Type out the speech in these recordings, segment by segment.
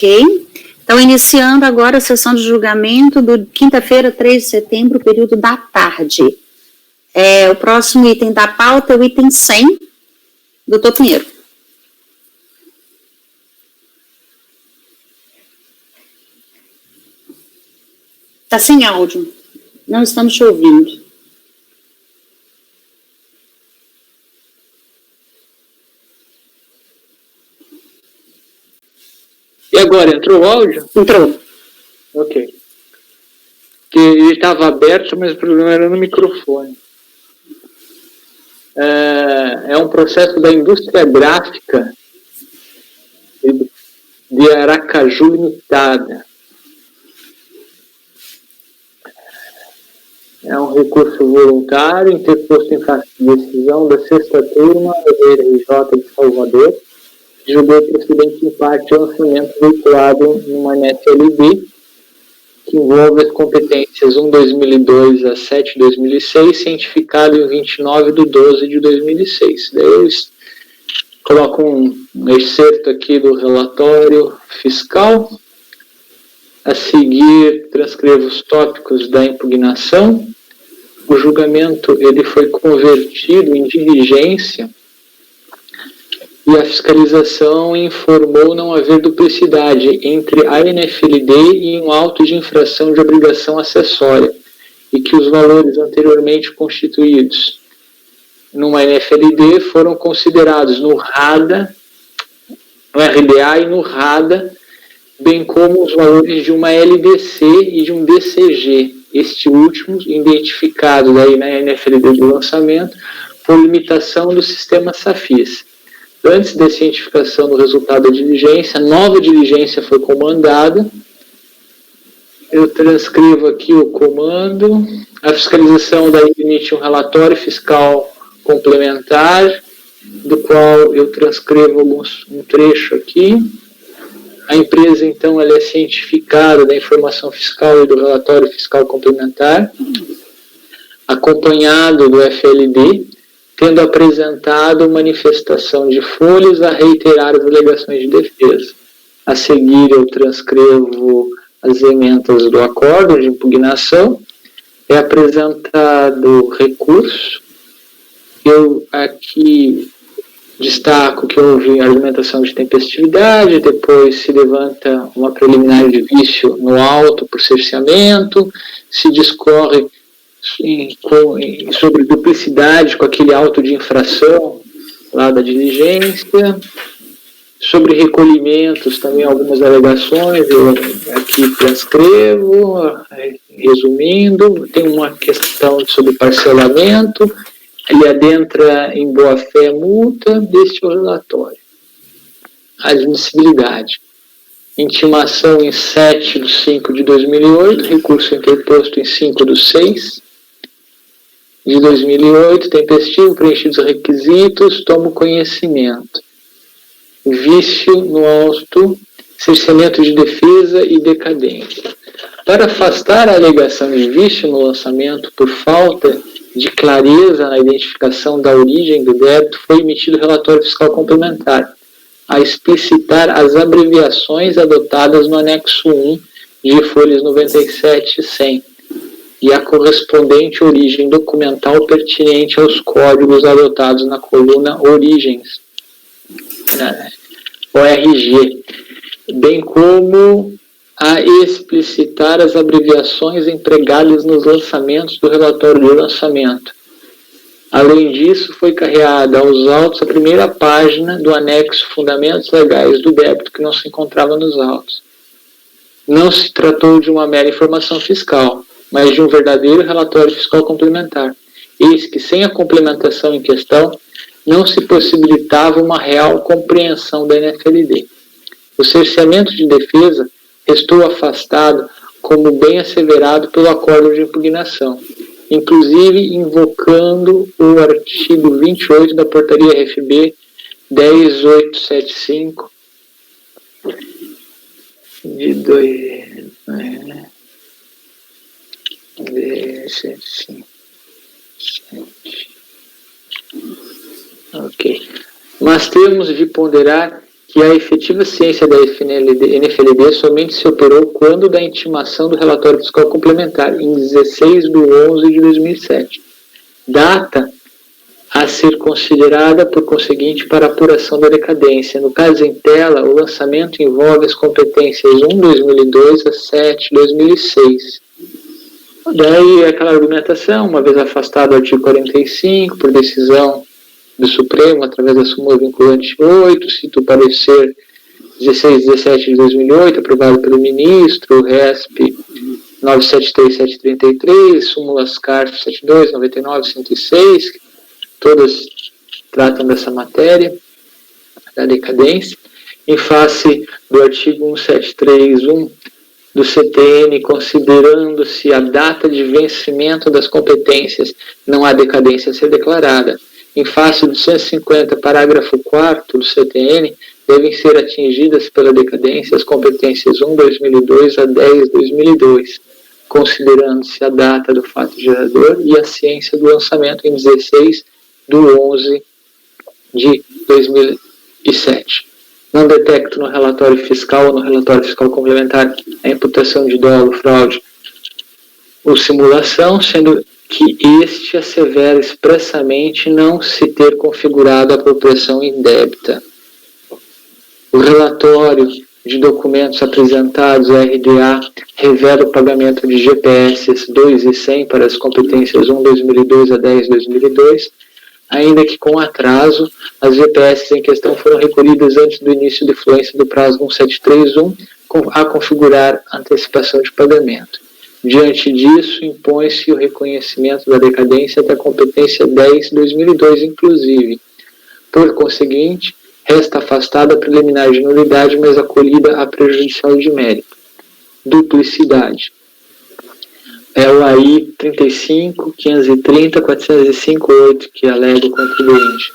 Ok. Então, iniciando agora a sessão de julgamento do quinta-feira, 3 de setembro, período da tarde. O próximo item da pauta é o item 100, doutor Pinheiro. Está sem áudio. Não estamos te ouvindo. E agora, entrou o áudio? Entrou. Ok. Porque ele estava aberto, mas o problema era no microfone. É um processo da indústria gráfica de Aracaju Limitada. É um recurso voluntário interposto em face de decisão da sexta turma da RJ de Salvador, que julgou procedente em parte o lançamento veiculado numa NFLB, que envolve as competências 1/2002 a 7/2006, cientificado em 29/12/2006. Daí eu coloco um excerto aqui do relatório fiscal. A seguir, transcrevo os tópicos da impugnação. O julgamento ele foi convertido em diligência e a fiscalização informou não haver duplicidade entre a NFLD e um auto de infração de obrigação acessória e que os valores anteriormente constituídos numa NFLD foram considerados no RADA, no RDA e no RADA, bem como os valores de uma LDC e de um DCG, este último identificado daí na NFLD do lançamento por limitação do sistema SAFIS. Antes da cientificação do resultado da diligência, nova diligência foi comandada. Eu transcrevo aqui o comando. A fiscalização daí emite um relatório fiscal complementar, do qual eu transcrevo um trecho aqui. A empresa, então, ela é cientificada da informação fiscal e do relatório fiscal complementar, acompanhado do FLD, tendo apresentado manifestação de folhas a reiterar as alegações de defesa. A seguir, eu transcrevo as emendas do acordo de impugnação. É apresentado recurso. Eu aqui destaco que houve argumentação de tempestividade, depois se levanta uma preliminar de vício no auto por cerceamento, se discorre sobre duplicidade com aquele auto de infração lá da diligência, sobre recolhimentos também algumas alegações, eu aqui transcrevo, resumindo, tem uma questão sobre parcelamento, ele adentra em boa-fé multa, deste é o relatório. Admissibilidade. Intimação em 7/5/2008, recurso interposto em 5/6/2008, tempestivo, preenchidos os requisitos, tomo conhecimento. Vício no auto, cerceamento de defesa e decadência. Para afastar a alegação de vício no lançamento por falta de clareza na identificação da origem do débito, foi emitido relatório fiscal complementar, a explicitar as abreviações adotadas no anexo 1 de folhas 97 e 100 e a correspondente origem documental pertinente aos códigos adotados na coluna Origens, ORG, bem como a explicitar as abreviações empregadas nos lançamentos do relatório de lançamento. Além disso, foi carreada aos autos a primeira página do anexo Fundamentos Legais do Débito, que não se encontrava nos autos. Não se tratou de uma mera informação fiscal, mas de um verdadeiro relatório fiscal complementar. Eis que, sem a complementação em questão, não se possibilitava uma real compreensão da NFLD. O cerceamento de defesa restou afastado como bem asseverado pelo acordo de impugnação, inclusive invocando o artigo 28 da portaria RFB 10875 de 275. Ok. Mas temos de ponderar que a efetiva ciência da NFLD somente se operou quando da intimação do relatório fiscal complementar, em 16/11/2007, data a ser considerada, por conseguinte, para apuração da decadência. No caso em tela, o lançamento envolve as competências 1/2002 a 7/2006. Daí aquela argumentação, uma vez afastado o artigo 45, por decisão do Supremo, através da súmula vinculante 8, cito o parecer 16/17 de 2008, aprovado pelo ministro, RESP 973/733, súmulas CARF 72, 99, 106, todas tratam dessa matéria, da decadência, em face do artigo 1731 do CTN, considerando-se a data de vencimento das competências, não há decadência a ser declarada. Em face do 150, parágrafo 4º do CTN, devem ser atingidas pela decadência as competências 1/2002 a 10/2002, considerando-se a data do fato gerador e a ciência do lançamento em 16/11/2007. Não detecto no relatório fiscal ou no relatório fiscal complementar a imputação de dolo, fraude ou simulação, sendo que este assevera expressamente não se ter configurado a apropriação indébita. O relatório de documentos apresentados à RDA revela o pagamento de GPS 2 e 100 para as competências 1/2002 a 10/2002, ainda que com atraso, as GPS em questão foram recolhidas antes do início de fluência do prazo 1731, a configurar antecipação de pagamento. Diante disso, impõe-se o reconhecimento da decadência até a competência 10/2002, inclusive. Por conseguinte, resta afastada a preliminar de nulidade, mas acolhida a prejudicial de mérito. Duplicidade. É o AI 35, 530, 405.8 que alega o contribuinte.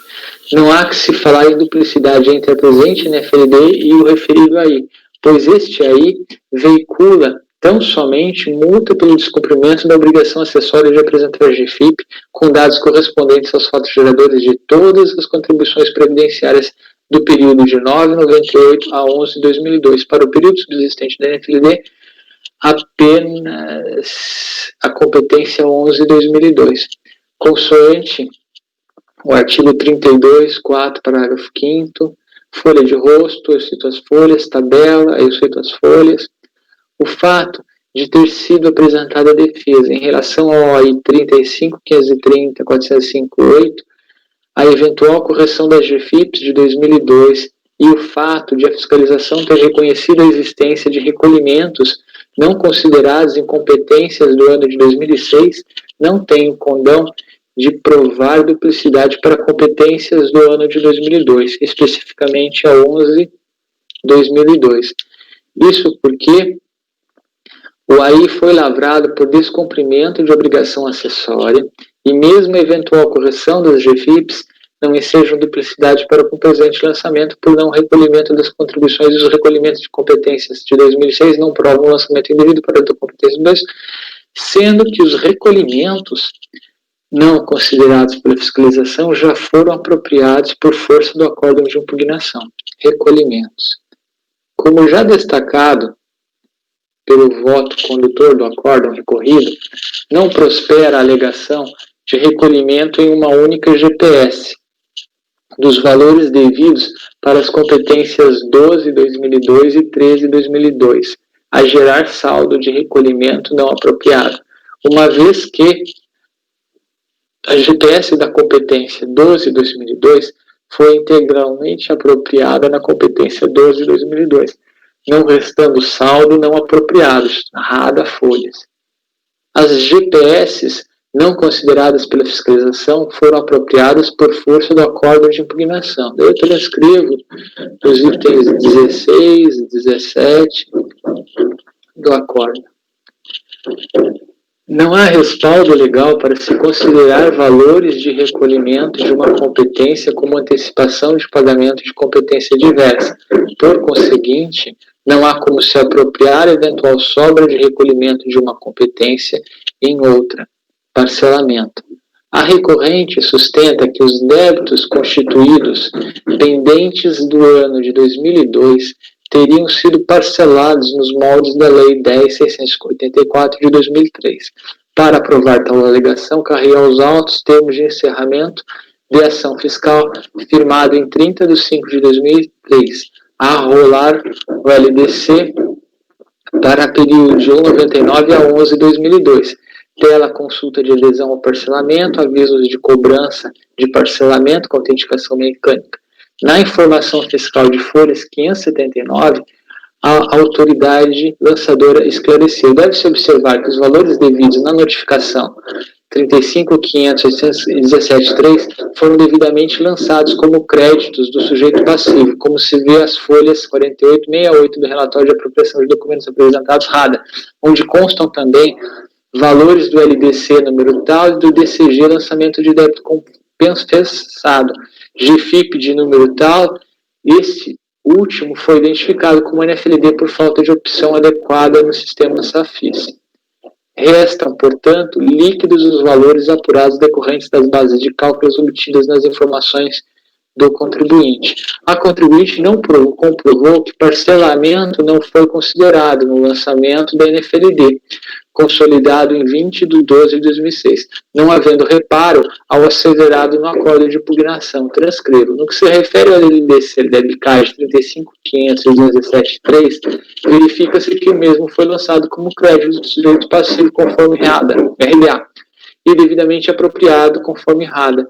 Não há que se falar em duplicidade entre a presente NFLD e o referido AI, pois este AI veicula tão somente multa pelo descumprimento da obrigação acessória de apresentar a GFIP com dados correspondentes aos fatos geradores de todas as contribuições previdenciárias do período de 9/98 a 11/2002. Para o período subsistente da NFLD, apenas a competência 11/2002. Consoante o artigo 32, 4, parágrafo 5º, folha de rosto, eu cito as folhas, tabela, eu cito as folhas. O fato de ter sido apresentada a defesa em relação ao AI 35, 530, 405.8, a eventual correção das GFIPs de 2002 e o fato de a fiscalização ter reconhecido a existência de recolhimentos não considerados em competências do ano de 2006, não tem o condão de provar duplicidade para competências do ano de 2002, especificamente a 11/2002. Isso porque o AI foi lavrado por descumprimento de obrigação acessória e mesmo a eventual correção das GFIPs não ensejam duplicidade para o presente lançamento por não recolhimento das contribuições e os recolhimentos de competências de 2006 não provam o lançamento indevido para a competência 2, sendo que os recolhimentos não considerados pela fiscalização já foram apropriados por força do acórdão de impugnação. Recolhimentos. Como já destacado pelo voto condutor do acórdão recorrido, não prospera a alegação de recolhimento em uma única GPS dos valores devidos para as competências 12/2002 e 13/2002, a gerar saldo de recolhimento não apropriado, uma vez que a GPS da competência 12/2002 foi integralmente apropriada na competência 12/2002, não restando saldo não apropriados, narrada folhas. As GPS não consideradas pela fiscalização foram apropriadas por força do acórdão de impugnação. Daí eu transcrevo os itens 16 e 17 do acórdão. Não há respaldo legal para se considerar valores de recolhimento de uma competência como antecipação de pagamento de competência diversa. Por conseguinte, não há como se apropriar eventual sobra de recolhimento de uma competência em outra. Parcelamento. A recorrente sustenta que os débitos constituídos pendentes do ano de 2002 teriam sido parcelados nos moldes da Lei 10.684 de 2003. Para aprovar tal alegação, carrega aos autos termos de encerramento de ação fiscal firmado em 30 de 5 de 2003, a rolar o LDC para período de 1,99 a 11 de 2002. Tela consulta de adesão ao parcelamento, avisos de cobrança de parcelamento com autenticação mecânica. Na informação fiscal de folhas 579, a autoridade lançadora esclareceu. Deve-se observar que os valores devidos na notificação 35.500.817.3 foram devidamente lançados como créditos do sujeito passivo, como se vê as folhas 48 e 68 do relatório de apropriação de documentos apresentados RADA, onde constam também valores do LDC número tal e do DCG lançamento de débito compensado, GFIP de número tal. Esse último foi identificado como NFLD por falta de opção adequada no sistema SAFIS. Restam, portanto, líquidos os valores apurados decorrentes das bases de cálculos obtidas nas informações do contribuinte. A contribuinte não comprovou que parcelamento não foi considerado no lançamento da NFLD, consolidado em 20 de 12 de 2006, não havendo reparo ao acelerado no acordo de impugnação. Transcrevo. No que se refere ao LDC debicagem 35.500.217.3, verifica-se que o mesmo foi lançado como crédito do sujeito passivo conforme RDA e devidamente apropriado conforme RADA.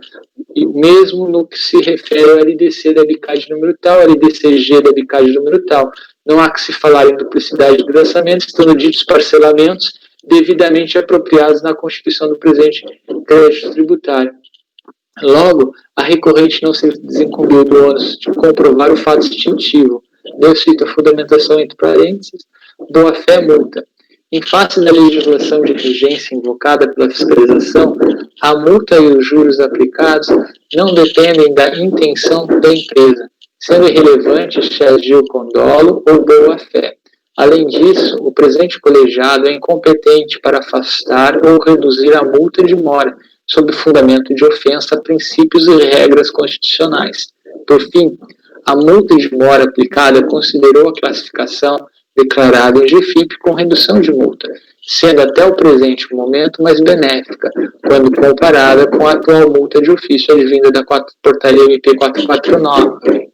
E mesmo no que se refere ao LDC debicagem número tal, LDCG debicagem número tal, não há que se falar em duplicidade de lançamentos, estando ditos parcelamentos devidamente apropriados na constituição do presente crédito tributário. Logo, a recorrente não se desincumbiu do ônus de comprovar o fato distintivo. Deu cito a fundamentação entre parênteses, boa-fé multa. Em face da legislação de regência invocada pela fiscalização, a multa e os juros aplicados não dependem da intenção da empresa, sendo irrelevante se agiu com dolo ou boa-fé. Além disso, o presente colegiado é incompetente para afastar ou reduzir a multa de mora, sob fundamento de ofensa a princípios e regras constitucionais. Por fim, a multa de mora aplicada considerou a classificação declarada em GFIP com redução de multa, sendo até o presente momento mais benéfica, quando comparada com a atual multa de ofício advinda da Portaria MP 449,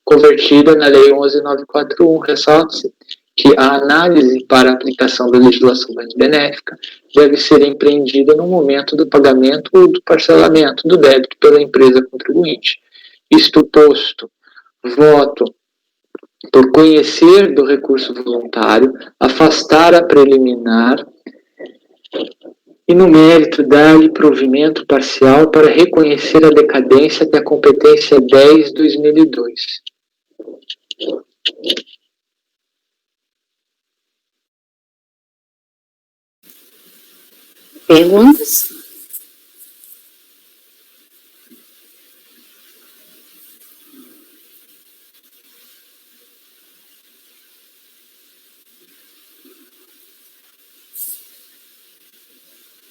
convertida na Lei 11.941. Ressalta-se que a análise para a aplicação da legislação mais benéfica deve ser empreendida no momento do pagamento ou do parcelamento do débito pela empresa contribuinte. Isto posto, voto por conhecer do recurso voluntário, afastar a preliminar e, no mérito, dar-lhe provimento parcial para reconhecer a decadência da competência 10/2002. Perguntas?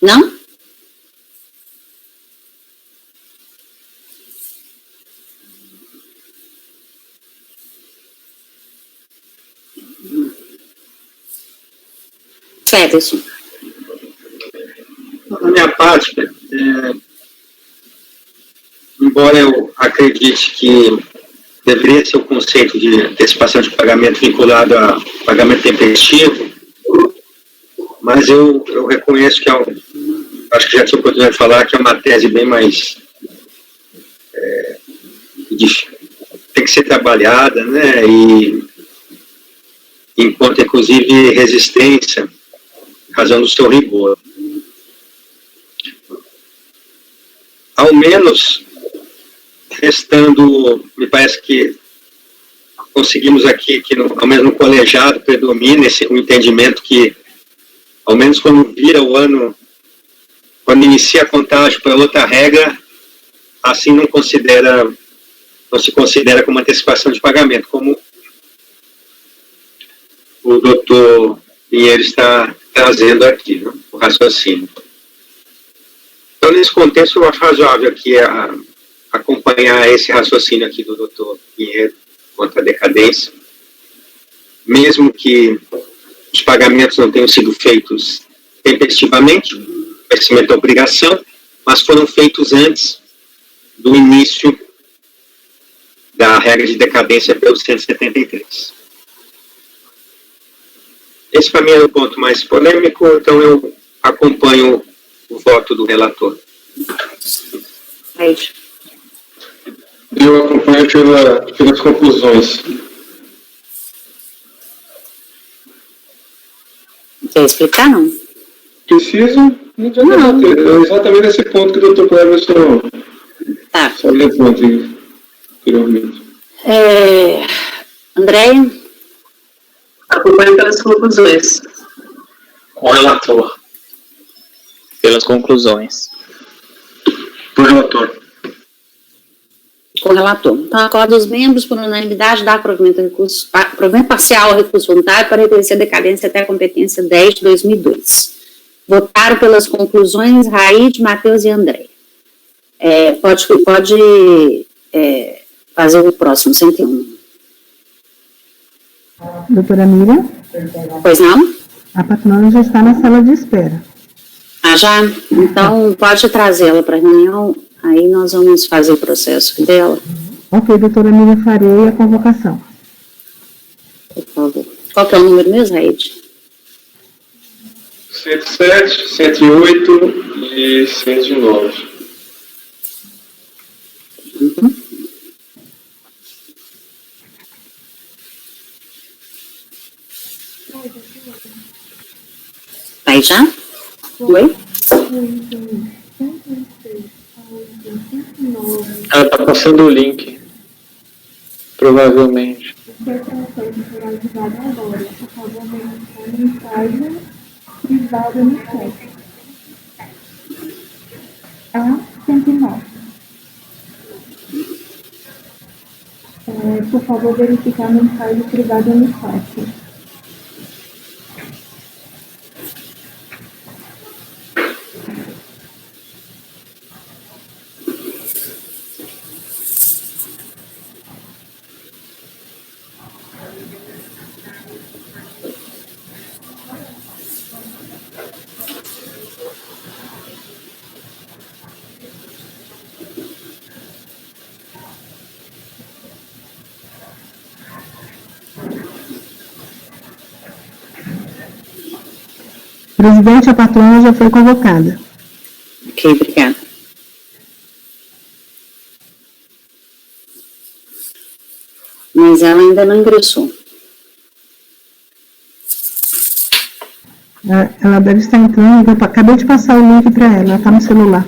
Não? Cléberson. Da minha parte, embora eu acredite que deveria ser o conceito de antecipação de pagamento vinculado a pagamento tempestivo, mas eu reconheço que acho que já tive a oportunidade de falar que é uma tese bem mais tem que ser trabalhada, né, e enquanto inclusive resistência, razão do seu rigor. Ao menos, restando, me parece que conseguimos aqui, que ao menos no colegiado predomina o entendimento que, ao menos quando vira o ano, quando inicia a contagem para outra regra, assim não se considera como antecipação de pagamento, como o doutor Pinheiro está trazendo aqui, né, o raciocínio. Então, Então, nesse contexto, eu acho razoável aqui acompanhar esse raciocínio aqui do Dr. Pinheiro quanto à decadência, mesmo que os pagamentos não tenham sido feitos tempestivamente, vencimento da obrigação, mas foram feitos antes do início da regra de decadência pelo 173. Esse, para mim, é o ponto mais polêmico, então eu acompanho o voto do relator. Eu acompanho pelas conclusões. Quer explicar, não? Preciso? Não. É exatamente esse ponto que o Dr. Cleverson levantou anteriormente. Andréia? Acompanho pelas conclusões. Com o relator. Pelas conclusões. Por relator. Com o relator. Então, acordo os membros por unanimidade dar provimento parcial ao recurso voluntário para reconhecer a decadência até a competência 10 de 2002. Votaram pelas conclusões Raíde, Matheus e André. Pode fazer o próximo, 101. Doutora Miriam? Pois não? A patrona já está na sala de espera. Ah, já? Então, pode trazê-la para a reunião, aí nós vamos fazer o processo dela. Ok, doutora Miriam, farei a convocação. Por favor. Qual que é o número mesmo, Raíde? 107, 108 e 109. Uhum. Aí já? Oi? Ela está passando o link. Provavelmente. Privada no site. A 109. Por favor, verificar a mensagem privada no site. Presidente, a patrona já foi convocada. Ok, obrigada. Mas ela ainda não ingressou. Ela deve estar entrando, eu acabei de passar o link para ela está no celular.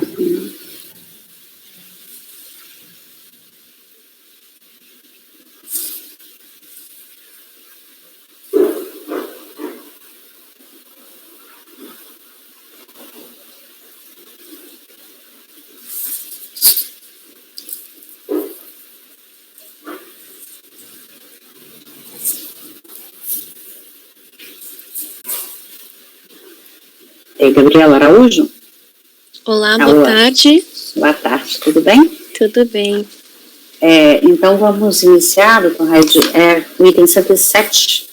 Gabriela Araújo? Olá, boa tarde. Boa tarde, tudo bem? Tudo bem. Então, vamos iniciar, doutor Raide, o item 107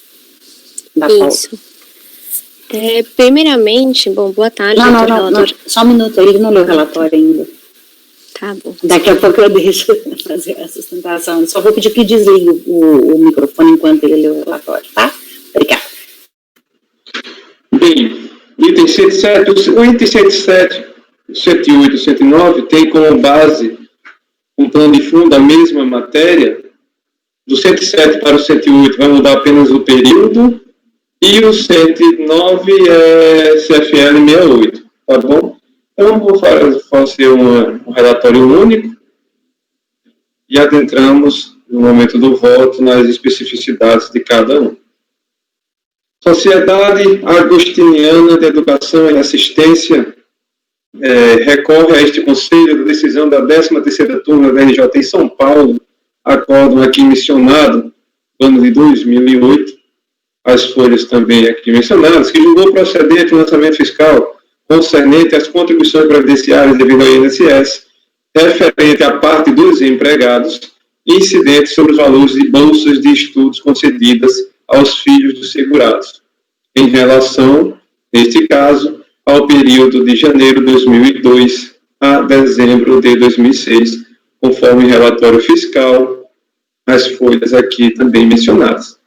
da pauta. Isso. Primeiramente, boa tarde, doutor relator. Não, só um minuto, ele não leu o relatório ainda. Tá bom. Daqui a pouco eu deixo fazer a sustentação. Só vou pedir que desligue o microfone enquanto ele lê o relatório, tá? Obrigada. Bem, item 107, o item 107, 108 e 109 tem como base um plano de fundo a mesma matéria. Do 107 para o 108 vai mudar apenas o período e o 109 é CFL 68, tá bom? Então, vou fazer um relatório único e adentramos, no momento do voto, nas especificidades de cada um. Sociedade Agostiniana de Educação e Assistência recorre a este conselho da decisão da 13ª turma da RJ em São Paulo, acórdão aqui mencionado, no ano de 2008, as folhas também aqui mencionadas, que julgou proceder a financiamento fiscal concernente às contribuições previdenciárias devido ao INSS, referente à parte dos empregados, incidentes sobre os valores de bolsas de estudos concedidas aos filhos dos segurados, em relação, neste caso, ao período de janeiro de 2002 a dezembro de 2006, conforme relatório fiscal, as folhas aqui também mencionadas.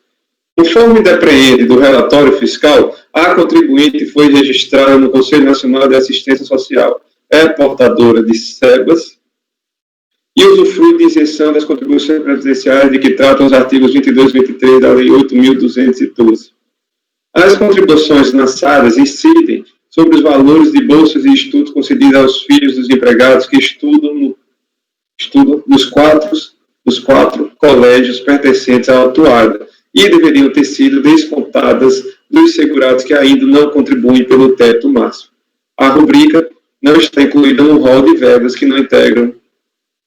Conforme depreende do relatório fiscal, a contribuinte foi registrada no Conselho Nacional de Assistência Social, é portadora de SEBAS e usufrui de isenção das contribuições previdenciárias de que tratam os artigos 22 e 23 da Lei 8.212. As contribuições lançadas incidem sobre os valores de bolsas de estudo concedidas aos filhos dos empregados que estudam nos quatro colégios pertencentes à atuada e deveriam ter sido descontadas dos segurados que ainda não contribuem pelo teto máximo. A rubrica não está incluída no rol de verbas que não integram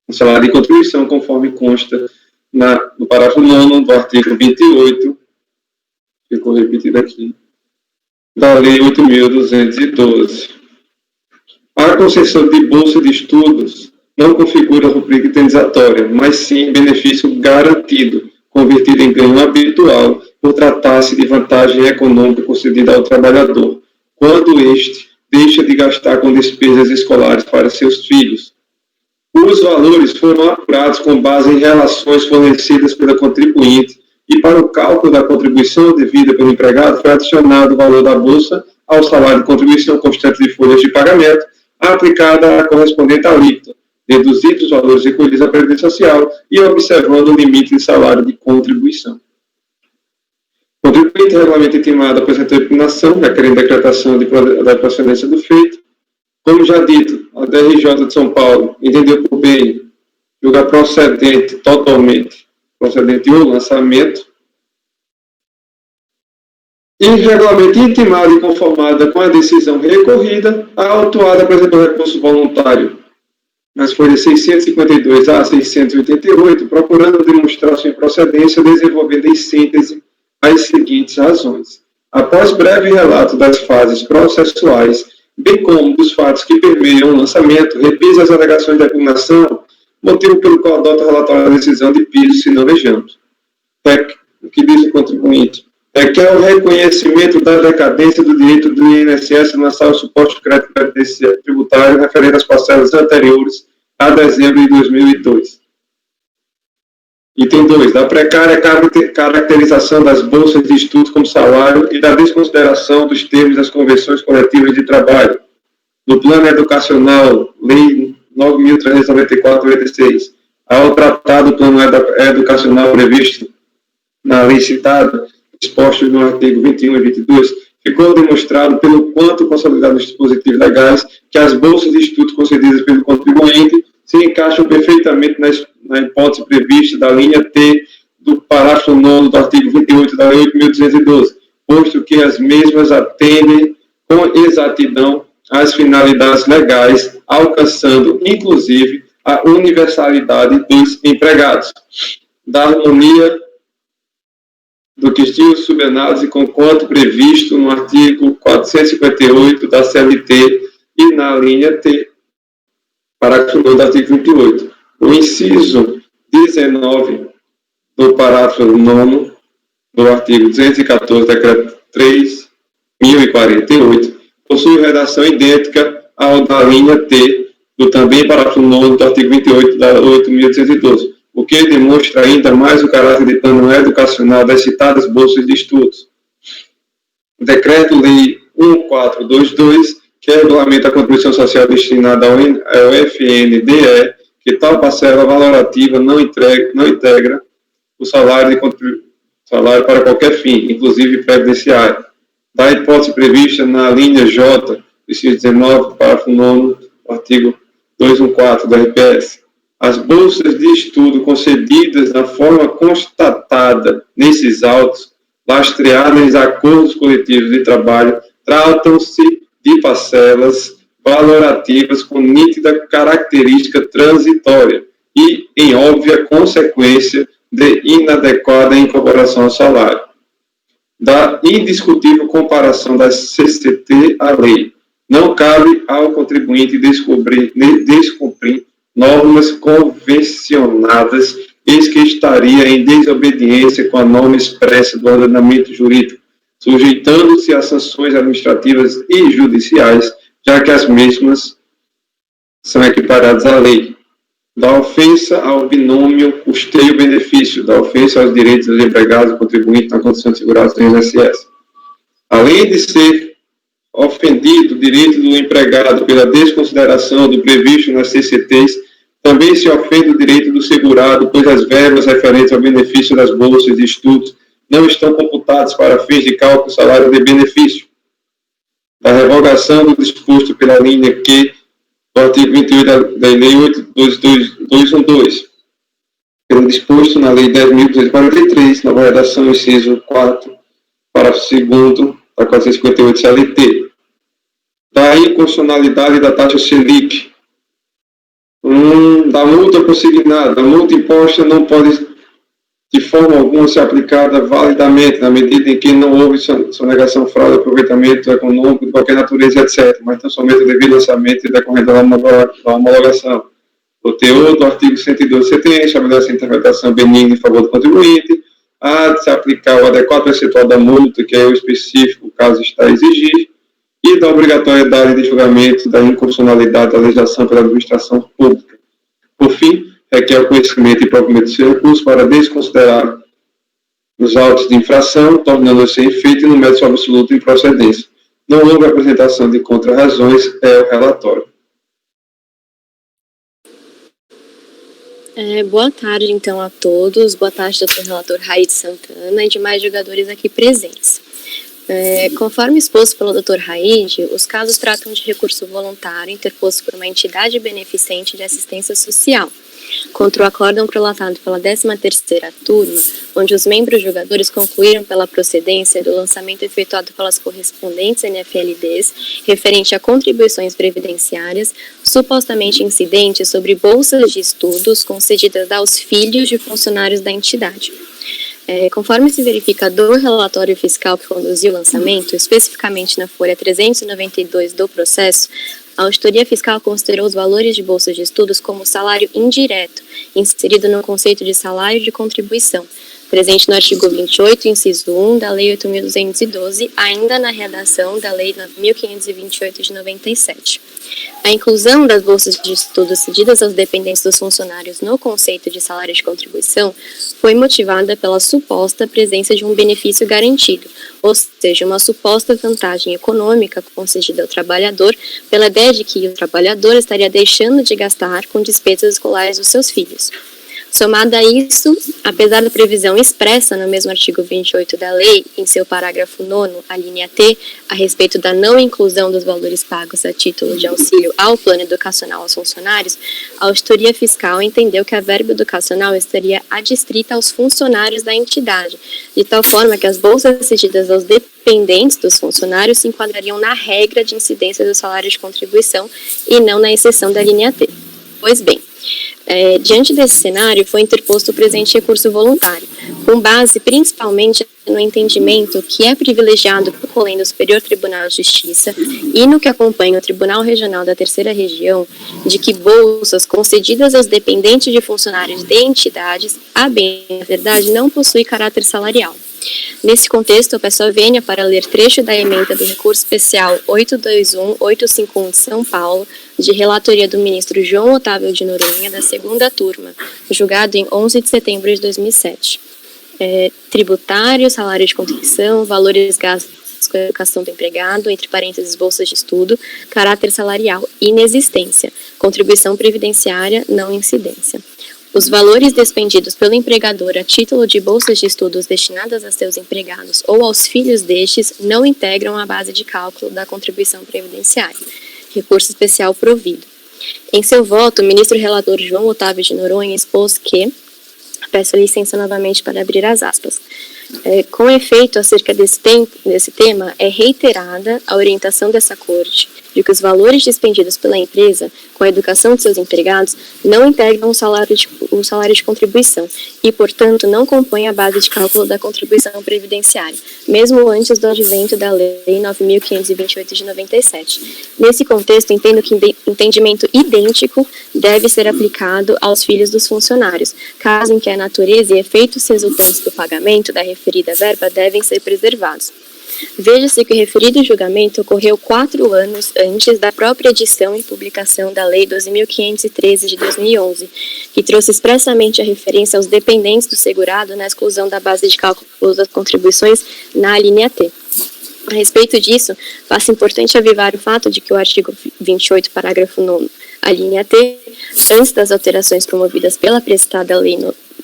o salário de contribuição, conforme consta no parágrafo 9º do artigo 28, ficou repetido aqui, da Lei 8.212. A concessão de bolsa de estudos não configura rubrica indenizatória, mas sim benefício garantido, convertido em ganho habitual por tratar-se de vantagem econômica concedida ao trabalhador, quando este deixa de gastar com despesas escolares para seus filhos. Os valores foram apurados com base em relações fornecidas pela contribuinte e para o cálculo da contribuição devida pelo empregado foi adicionado o valor da bolsa ao salário de contribuição constante de folhas de pagamento aplicada à correspondente alíquota, deduzidos os valores recolhidos à Previdência Social e observando o limite de salário de contribuição. O contribuinte regularmente intimado apresentou impugnação, requerendo decretação da procedência do feito. Como já dito, a DRJ de São Paulo entendeu por bem julgar totalmente procedente o lançamento, e regularmente intimada e conformada com a decisão recorrida, a autuada apresentou recurso voluntário nas folhas 652 a 688, procurando demonstrar sua improcedência, desenvolvendo em síntese as seguintes razões. Após breve relato das fases processuais, bem como dos fatos que permeiam o lançamento, revisa as alegações de impugnação, motivo pelo qual adota o relatório da decisão de piso, se não vejamos. O que diz o contribuinte é que é o reconhecimento da decadência do direito do INSS lançar o suposto crédito tributário referente às parcelas anteriores a dezembro de 2002. Item 2. Da precária caracterização das bolsas de estudo como salário e da desconsideração dos termos das convenções coletivas de trabalho. No plano educacional, Lei 9.394/86, ao tratar do plano educacional previsto na lei citada, expostos no artigo 21 e 22, ficou demonstrado pelo quanto consolidado nos dispositivos legais que as bolsas de estudo concedidas pelo contribuinte se encaixam perfeitamente na hipótese prevista da linha T do parágrafo 9 do artigo 28 da Lei 8.212, posto que as mesmas atendem com exatidão às finalidades legais, alcançando, inclusive, a universalidade dos empregados, da harmonia do que estilo subanálise com quanto previsto no artigo 458 da CLT e na linha T, parágrafo 2 do artigo 28. O inciso 19 do parágrafo 9 do artigo 214, decreto 3.048, possui redação idêntica ao da linha T, do também parágrafo 9 do artigo 28 da 8.212, o que demonstra ainda mais o caráter de plano educacional das citadas bolsas de estudos. O Decreto-Lei 1422, que regulamenta a contribuição social destinada ao FNDE, que tal parcela valorativa não integra o salário para qualquer fim, inclusive previdenciário. Da hipótese prevista na linha J, inciso 19, parágrafo 9, artigo 214 do RPS. As bolsas de estudo concedidas na forma constatada nesses autos, lastreadas em acordos coletivos de trabalho, tratam-se de parcelas valorativas com nítida característica transitória e em óbvia consequência de inadequada incorporação ao salário. Da indiscutível comparação da CCT à lei, não cabe ao contribuinte descumprir normas convencionadas, eis que estaria em desobediência com a norma expressa do ordenamento jurídico, sujeitando-se a sanções administrativas e judiciais, já que as mesmas são equiparadas à lei. Da ofensa ao binômio custeio-benefício, da ofensa aos direitos dos empregados e contribuintes na condição de segurados do INSS. Além de ser ofendido o direito do empregado pela desconsideração do previsto nas CCTs, também se ofende o direito do segurado, pois as verbas referentes ao benefício das bolsas de estudos não estão computadas para fins de cálculo salário de benefício. Da revogação do disposto pela linha Q do artigo 28 da Lei 8.212, pelo disposto na Lei 10.243, nova redação, inciso 4, parágrafo 2º da 458 CLT. Da inconstitucionalidade da taxa Selic, da multa consignada. A multa imposta não pode de forma alguma ser aplicada validamente, na medida em que não houve sonegação, fraude, aproveitamento econômico de qualquer natureza, etc., mas tão somente o devido lançamento e decorrente da homologação. O teor do artigo 112 CTN estabelece a interpretação benigna em favor do contribuinte, há de se aplicar o adequado percentual da multa, que é o específico, caso está a exigir, e da obrigatoriedade de julgamento da inconstitucionalidade da legislação pela administração pública. Por fim, requer o conhecimento e provimento do seu recurso para desconsiderar os autos de infração, tornando-se sem efeito e no mérito absoluto em procedência. Não houve apresentação de contra-razões, é o relatório. Boa tarde, então, a todos. Boa tarde, doutor relator Raid Santana e demais jogadores aqui presentes. Conforme exposto pelo Dr. Raid, os casos tratam de recurso voluntário interposto por uma entidade beneficente de assistência social, contra o acórdão prolatado pela 13ª turma, onde os membros julgadores concluíram pela procedência do lançamento efetuado pelas correspondentes NFLDs referente a contribuições previdenciárias supostamente incidentes sobre bolsas de estudos concedidas aos filhos de funcionários da entidade. Conforme se verifica do relatório fiscal que conduziu o lançamento, especificamente na folha 392 do processo, a auditoria fiscal considerou os valores de bolsas de estudos como salário indireto, inserido no conceito de salário de contribuição, presente no artigo 28, inciso 1 da Lei 8.212, ainda na redação da Lei 9.528 de 97. A inclusão das bolsas de estudos cedidas aos dependentes dos funcionários no conceito de salário de contribuição foi motivada pela suposta presença de um benefício garantido, ou seja, uma suposta vantagem econômica concedida ao trabalhador pela ideia de que o trabalhador estaria deixando de gastar com despesas escolares dos seus filhos. Somada a isso, apesar da previsão expressa no mesmo artigo 28 da lei, em seu parágrafo 9º, a linha T, a respeito da não inclusão dos valores pagos a título de auxílio ao plano educacional aos funcionários, a auditoria fiscal entendeu que a verba educacional estaria adstrita aos funcionários da entidade, de tal forma que as bolsas cedidas aos dependentes dos funcionários se enquadrariam na regra de incidência do salário de contribuição e não na exceção da linha T. Pois bem, diante desse cenário, foi interposto o presente recurso voluntário, com base principalmente no entendimento que é privilegiado por Colém do Superior Tribunal de Justiça e no que acompanha o Tribunal Regional da Terceira Região, de que bolsas concedidas aos dependentes de funcionários de entidades, a bem da verdade, não possui caráter salarial. Nesse contexto, eu peço a vênia para ler trecho da ementa do recurso especial 821-851 de São Paulo, de relatoria do ministro João Otávio de Noronha, da 2ª turma, julgado em 11 de setembro de 2007. Tributário, salário de contribuição, valores gastos com a educação do empregado, entre parênteses, bolsas de estudo, caráter salarial, inexistência, contribuição previdenciária, não incidência. Os valores despendidos pelo empregador a título de bolsas de estudos destinadas a seus empregados ou aos filhos destes não integram a base de cálculo da contribuição previdenciária. Recurso especial provido. Em seu voto, o ministro relator João Otávio de Noronha expôs que, peço licença novamente para abrir as aspas, com efeito, acerca desse tema, é reiterada a orientação dessa Corte, de que os valores dispendidos pela empresa com a educação de seus empregados não integram o salário de contribuição e, portanto, não compõem a base de cálculo da contribuição previdenciária, mesmo antes do advento da Lei 9.528 de 97. Nesse contexto, entendo que entendimento idêntico deve ser aplicado aos filhos dos funcionários, caso em que a natureza e efeitos resultantes do pagamento da referida verba devem ser preservados. Veja-se que o referido julgamento ocorreu 4 anos antes da própria edição e publicação da Lei 12.513 de 2011, que trouxe expressamente a referência aos dependentes do segurado na exclusão da base de cálculo das contribuições na alínea T. A respeito disso, faço importante avivar o fato de que o artigo 28, parágrafo 9º, alínea T, antes das alterações promovidas pela prestada Lei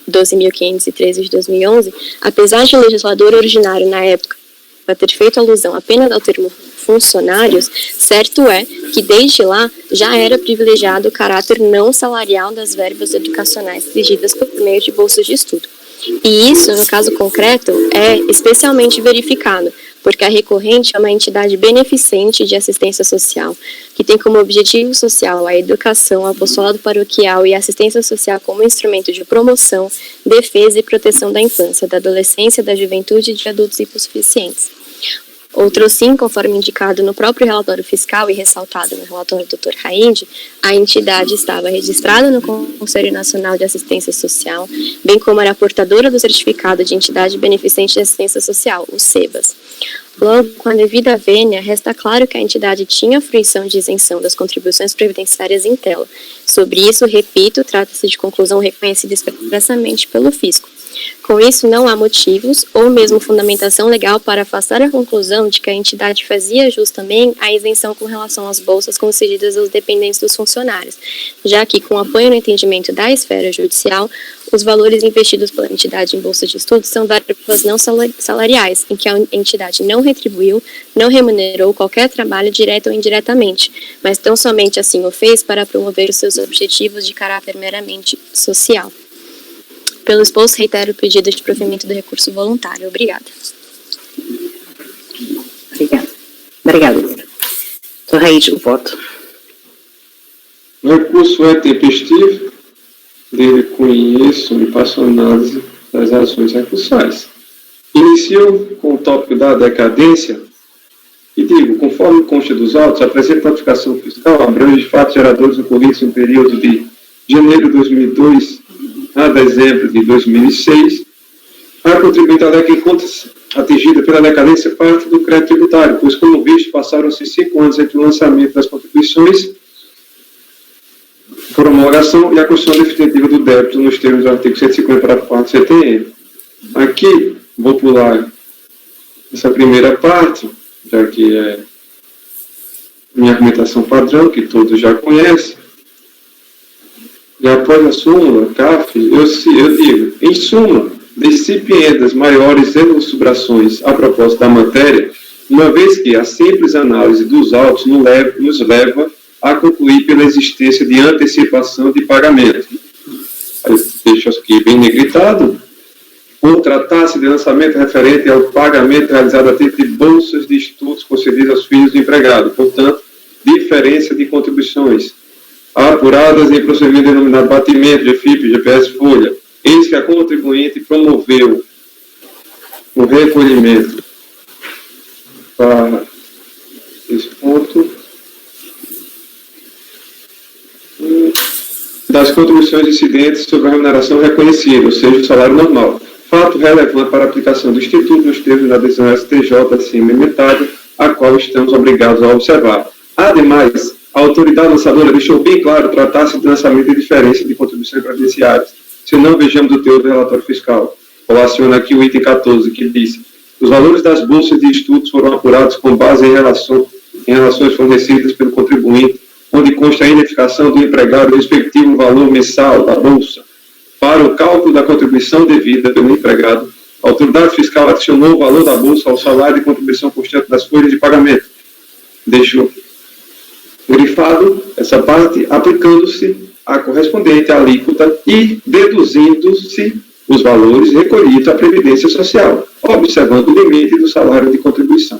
12.513 de 2011, apesar de o legislador originário na época para ter feito alusão apenas ao termo funcionários, certo é que desde lá já era privilegiado o caráter não salarial das verbas educacionais exigidas por meio de bolsas de estudo. E isso, no caso concreto, é especialmente verificado, porque a recorrente é uma entidade beneficente de assistência social, que tem como objetivo social a educação, o apostolado paroquial e a assistência social como instrumento de promoção, defesa e proteção da infância, da adolescência, da juventude e de adultos hipossuficientes. Outro sim, conforme indicado no próprio relatório fiscal e ressaltado no relatório do Dr. Raide, a entidade estava registrada no Conselho Nacional de Assistência Social, bem como era portadora do certificado de entidade beneficente de assistência social, o SEBAS. Logo, com a devida vênia, resta claro que a entidade tinha fruição de isenção das contribuições previdenciárias em tela. Sobre isso, repito, trata-se de conclusão reconhecida expressamente pelo fisco. Com isso, não há motivos ou mesmo fundamentação legal para afastar a conclusão de que a entidade fazia jus também à isenção com relação às bolsas concedidas aos dependentes dos funcionários, já que, com apoio no entendimento da esfera judicial, os valores investidos pela entidade em bolsa de estudos são verbas não salariais, em que a entidade não retribuiu, não remunerou qualquer trabalho direto ou indiretamente, mas tão somente assim o fez para promover os seus objetivos de caráter meramente social. Pelo exposto, reitero o pedido de provimento do recurso voluntário. Obrigada. Obrigada, doutora. Doutor Raide, o voto. O recurso é tempestivo, dele conheço e passo a análise das ações recursais. Inicio com o tópico da decadência e digo, conforme consta dos autos, a presente notificação fiscal abrange fatos geradores ocorridos no período de janeiro de 2002 a dezembro de 2006, a contribuinte alega que encontra-se atingida pela decadência parte do crédito tributário, pois, como visto, passaram-se 5 anos entre o lançamento das contribuições por homologação e a constituição definitiva do débito nos termos do artigo 150, parágrafo 4 do CTN. Aqui, vou pular essa primeira parte, já que é minha argumentação padrão, que todos já conhecem. E após a súmula, CAF, eu digo, em suma, recipiendas maiores elucubrações a propósito da matéria, uma vez que a simples análise dos autos nos leva a concluir pela existência de antecipação de pagamento. Aí, deixo aqui bem negritado. Por tratar-se de lançamento referente ao pagamento realizado a título de bolsas de estudos concedidas aos filhos do empregado, portanto, diferença de contribuições apuradas em procedimento denominado batimento de FIP, GPS, folha, eis que a contribuinte promoveu o recolhimento para esse ponto das contribuições incidentes sobre a remuneração reconhecida, ou seja, o salário normal. Fato relevante para a aplicação do Instituto nos termos da decisão STJ acima limitada, a qual estamos obrigados a observar. Ademais, a autoridade lançadora deixou bem claro tratar-se de lançamento de diferença de contribuições previdenciárias. Se não, vejamos o teor do relatório fiscal. Relaciona aqui o item 14, que diz: os valores das bolsas de estudos foram apurados com base em relações fornecidas pelo contribuinte, onde consta a identificação do empregado respectivo valor mensal da bolsa. Para o cálculo da contribuição devida pelo empregado, a autoridade fiscal adicionou o valor da bolsa ao salário de contribuição constante das folhas de pagamento. Deixou grifado essa parte, aplicando-se a correspondente alíquota e deduzindo-se os valores recolhidos à Previdência Social, observando o limite do salário de contribuição.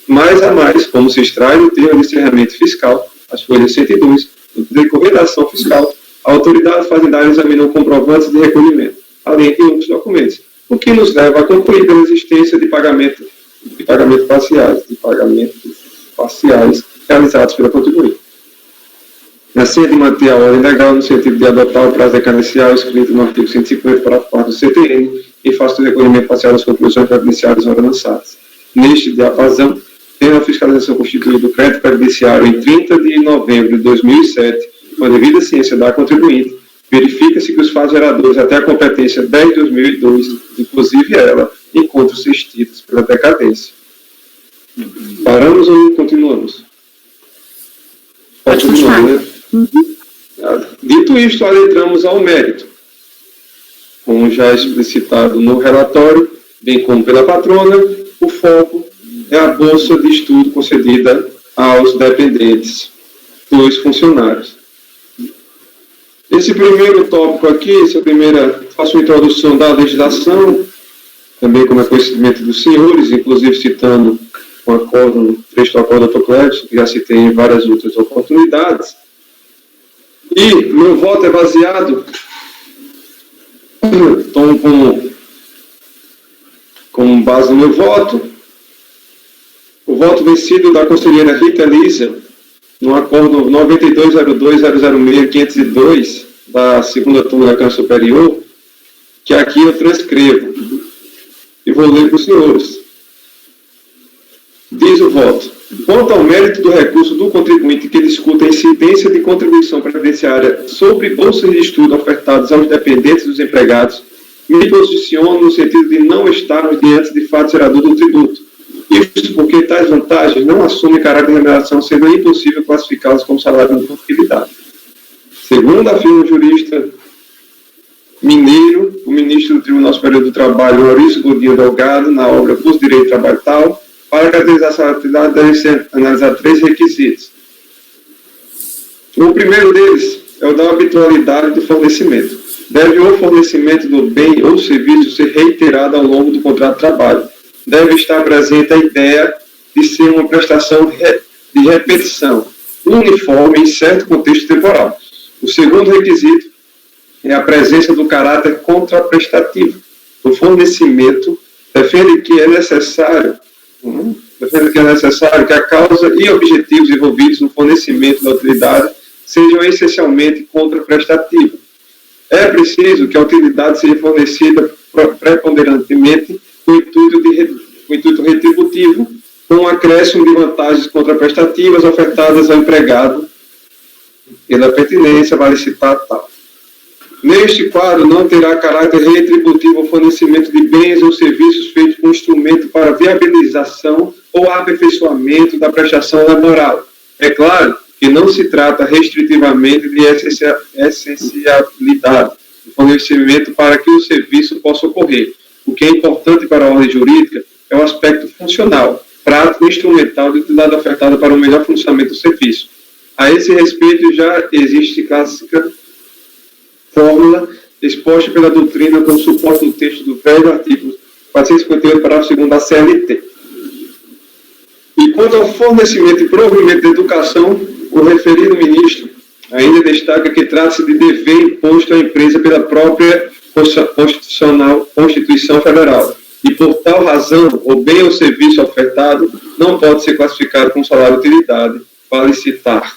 Mas Ainda mais, como se extrai do termo de encerramento fiscal, as folhas 102, no decorrer da ação fiscal, a autoridade fazendária examinou comprovantes de recolhimento, além de outros documentos, o que nos leva a concluir pela existência de pagamentos parciais realizados pela contribuinte. Na sede de manter a ordem legal no sentido de adotar o prazo decadencial escrito no artigo 150, parágrafo 4 do CTN, e faça o recolhimento parcial das conclusões previdenciárias lançadas. Neste diapasão, tendo a fiscalização constituída do crédito previdenciário em 30 de novembro de 2007, com a devida ciência da contribuinte, verifica-se que os fatos geradores até a competência 10 de 2002, inclusive ela, encontram-se extintos pela decadência. Paramos ou continuamos? Pode continuar. Né? Dito isto, adentramos ao mérito. Como já explicitado no relatório, bem como pela patrona, o foco é a bolsa de estudo concedida aos dependentes dos funcionários. Esse primeiro tópico aqui, faço uma introdução da legislação, também como é conhecimento dos senhores, inclusive citando um acordo, um trecho do acordo do Dr. Cléber, que já citei em várias outras oportunidades. E meu voto é baseado, então, como base no meu voto, o voto vencido da conselheira Rita Elísia, no acordo 9202006502 da segunda turma da Câmara Superior, que aqui eu transcrevo e vou ler para os senhores. Diz o voto: quanto ao mérito do recurso do contribuinte que discuta a incidência de contribuição previdenciária sobre bolsas de estudo ofertadas aos dependentes dos empregados, me posiciono no sentido de não estarmos diante de fato gerador do tributo. Isso porque tais vantagens não assumem caráter de remuneração, sendo impossível classificá-las como salário de utilidade. Segundo afirma o jurista mineiro, o ministro do Tribunal Superior do Trabalho, Maurício Godinho Delgado, na obra Curso de Direito de Trabalho Tal, para caracterizar essa atividade devem ser analisados 3 requisitos. O primeiro deles é o da habitualidade do fornecimento. Deve o fornecimento do bem ou serviço ser reiterado ao longo do contrato de trabalho. Deve estar presente a ideia de ser uma prestação de repetição, uniforme em certo contexto temporal. O segundo requisito é a presença do caráter contraprestativo. O fornecimento defende que é necessário que a causa e objetivos envolvidos no fornecimento da utilidade sejam essencialmente contraprestativos. É preciso que a utilidade seja fornecida preponderantemente com intuito retributivo, com um acréscimo de vantagens contraprestativas ofertadas ao empregado pela pertinência, vale citar tal. Neste quadro, não terá caráter retributivo o fornecimento de bens ou serviços feitos com instrumento para viabilização ou aperfeiçoamento da prestação laboral. É claro que não se trata restritivamente de essencialidade do fornecimento para que o serviço possa ocorrer. O que é importante para a ordem jurídica é o aspecto funcional, prático e instrumental de utilidade ofertada para o melhor funcionamento do serviço. A esse respeito, já existe clássica fórmula exposta pela doutrina como suporte do texto do velho artigo 458, parágrafo 2º da CLT. E quanto ao fornecimento e provimento de educação, o referido ministro ainda destaca que trata-se de dever imposto à empresa pela própria Constituição Federal. E por tal razão, o bem ou serviço ofertado não pode ser classificado como salário de utilidade, vale citar.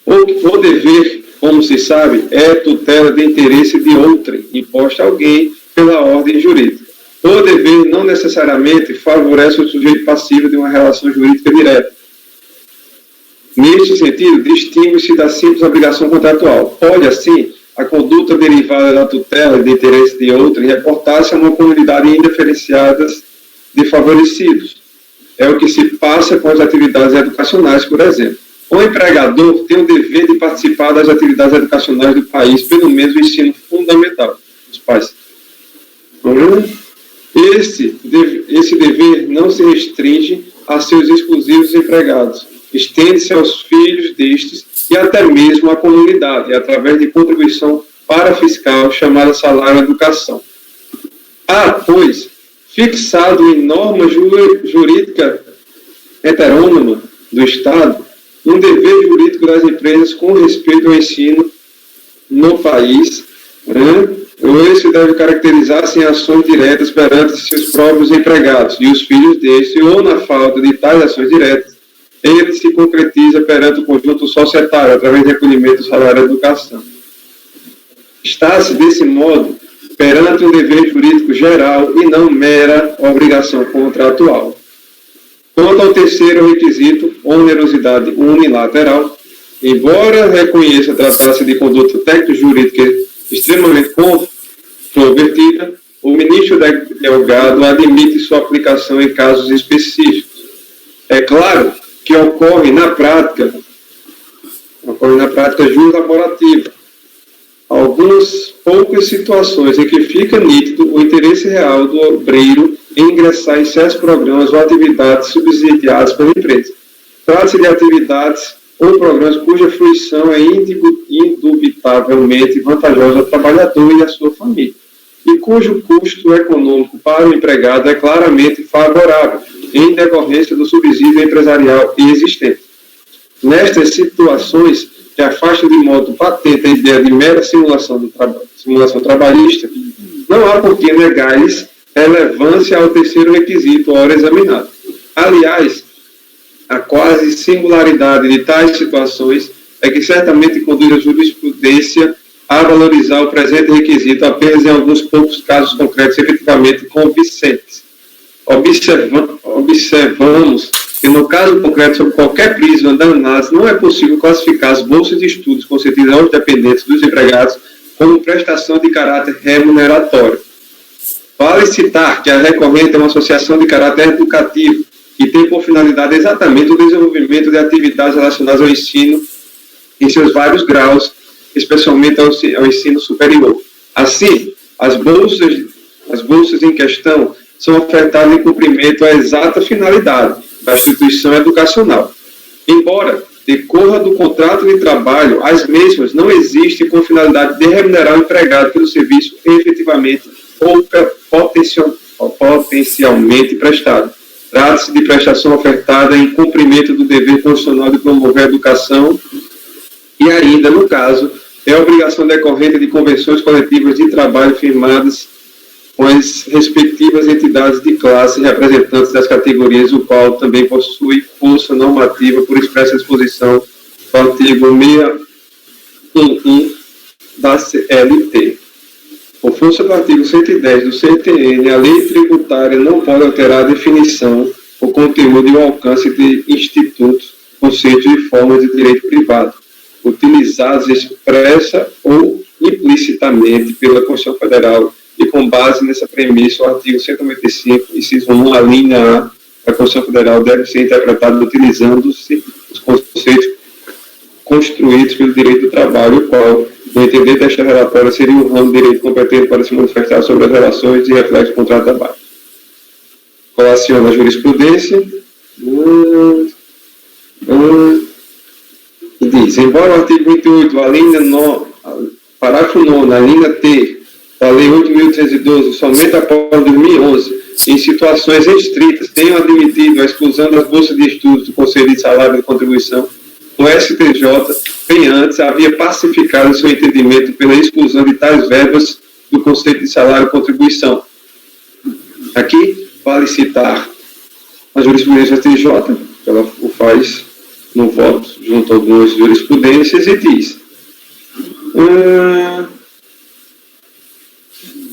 O dever, como se sabe, é tutela de interesse de outrem, imposta a alguém pela ordem jurídica. O dever não necessariamente favorece o sujeito passivo de uma relação jurídica direta. Neste sentido, distingue-se da simples obrigação contratual. Pode, assim, a conduta derivada da tutela de interesse de outrem reportar-se a uma comunidade indiferenciada de favorecidos. É o que se passa com as atividades educacionais, por exemplo. O empregador tem o dever de participar das atividades educacionais do país, pelo menos o ensino fundamental dos pais. Esse dever não se restringe a seus exclusivos empregados, estende-se aos filhos destes e até mesmo à comunidade, através de contribuição parafiscal chamada salário educação. Pois, fixado em norma jurídica heterônoma do Estado, um dever jurídico das empresas com respeito ao ensino no país, ou esse deve caracterizar-se em ações diretas perante seus próprios empregados e os filhos deste, ou na falta de tais ações diretas, ele se concretiza perante o conjunto societário, através de recolhimento do salário da educação. Está-se, desse modo, perante um dever jurídico geral e não mera obrigação contratual. Quanto ao terceiro requisito, onerosidade unilateral, embora reconheça tratar-se de conduta técnico-jurídica extremamente controvertida, o ministro delegado admite sua aplicação em casos específicos. É claro que ocorre na prática jus laborativa, algumas poucas situações em que fica nítido o interesse real do obreiro em ingressar em certos programas ou atividades subsidiadas pela empresa. Trata-se de atividades ou programas cuja fruição é indubitavelmente vantajosa ao trabalhador e à sua família, e cujo custo econômico para o empregado é claramente favorável, em decorrência do subsídio empresarial existente. Nestas situações, que afastam de modo patente a ideia de mera simulação trabalhista, não há por que negar-lhes relevância ao terceiro requisito, ora examinado. Aliás, a quase singularidade de tais situações é que certamente conduz a jurisprudência a valorizar o presente requisito apenas em alguns poucos casos concretos efetivamente convincentes. Observamos que, no caso concreto, sob qualquer prisma da análise, não é possível classificar as bolsas de estudos concedidas aos dependentes dos empregados como prestação de caráter remuneratório. Vale citar que a recorrente é uma associação de caráter educativo que tem por finalidade exatamente o desenvolvimento de atividades relacionadas ao ensino em seus vários graus, especialmente ao ensino superior. Assim, as bolsas em questão são ofertadas em cumprimento à exata finalidade da instituição educacional. Embora decorra do contrato de trabalho, as mesmas não existem com finalidade de remunerar o empregado pelo serviço efetivamente ou potencialmente prestado. Trata-se de prestação ofertada em cumprimento do dever constitucional de promover a educação e ainda, no caso, é obrigação decorrente de convenções coletivas de trabalho firmadas com as respectivas entidades de classe e representantes das categorias, o qual também possui força normativa por expressa disposição do artigo 611 da CLT. Por força do artigo 110 do CTN, a lei tributária não pode alterar a definição, o conteúdo e o alcance de institutos, conceitos e formas de direito privado, utilizados expressa ou implicitamente pela Constituição Federal, e com base nessa premissa, o artigo 195, inciso 1, a linha A da Constituição Federal deve ser interpretado utilizando-se os conceitos construídos pelo direito do trabalho, o qual, no entender desta relatória, seria o ramo de direito competente para se manifestar sobre as relações de reflexo do contrato de trabalho. Colaciona a jurisprudência e diz, embora o artigo 28, a linha 9, parágrafo 9, a linha T, da Lei 8.312, somente após 2011, em situações restritas, tenham admitido a exclusão das bolsas de estudos do Conselho de Salário e Contribuição, o STJ, bem antes, havia pacificado seu entendimento pela exclusão de tais verbas do Conselho de Salário e Contribuição. Aqui, vale citar a jurisprudência STJ, que ela o faz no voto junto a algumas jurisprudências, e diz...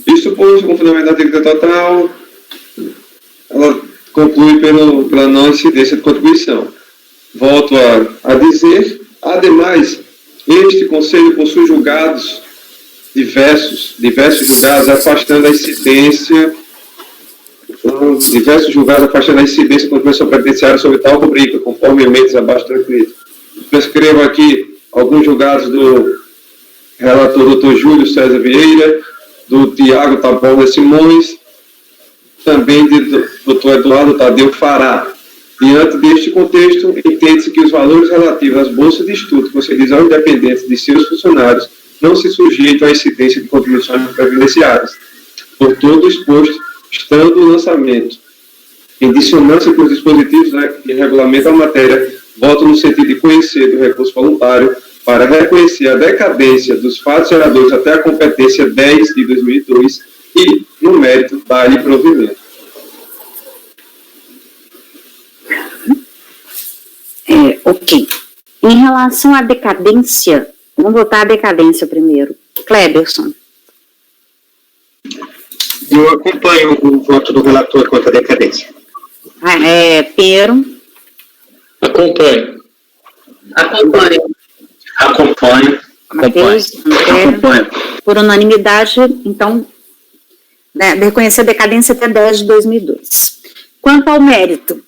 Isto posto com fundamento da dívida total, ela conclui pela não incidência de contribuição. Volto a dizer, ademais, este Conselho possui julgados diversos julgados afastando a incidência da contribuição previdenciária sobre tal rubrica, conforme emendas abaixo transcrito. Prescrevo aqui alguns julgados do relator Dr. Júlio César Vieira, do Tiago Tabola Simões, também do Dr. Eduardo Tadeu Fará. Diante deste contexto, entende-se que os valores relativos às bolsas de estudo concedidas aos dependentes de seus funcionários não se sujeitam à incidência de contribuições previdenciárias. Por todo exposto, estando o lançamento em dissonância com os dispositivos, né, que regulamentam a matéria, voto no sentido de conhecer do recurso voluntário para reconhecer a decadência dos fatos geradores até a competência 10 de 2002 e, no mérito, dar-lhe provimento. Ok. Em relação à decadência, vamos votar a decadência primeiro. Cleberson. Eu acompanho o voto do relator quanto à decadência. Pinheiro. Acompanho. Acompanho. Matheus. André. Por unanimidade, então, né, reconhecer a decadência até 10 de 2002. Quanto ao mérito,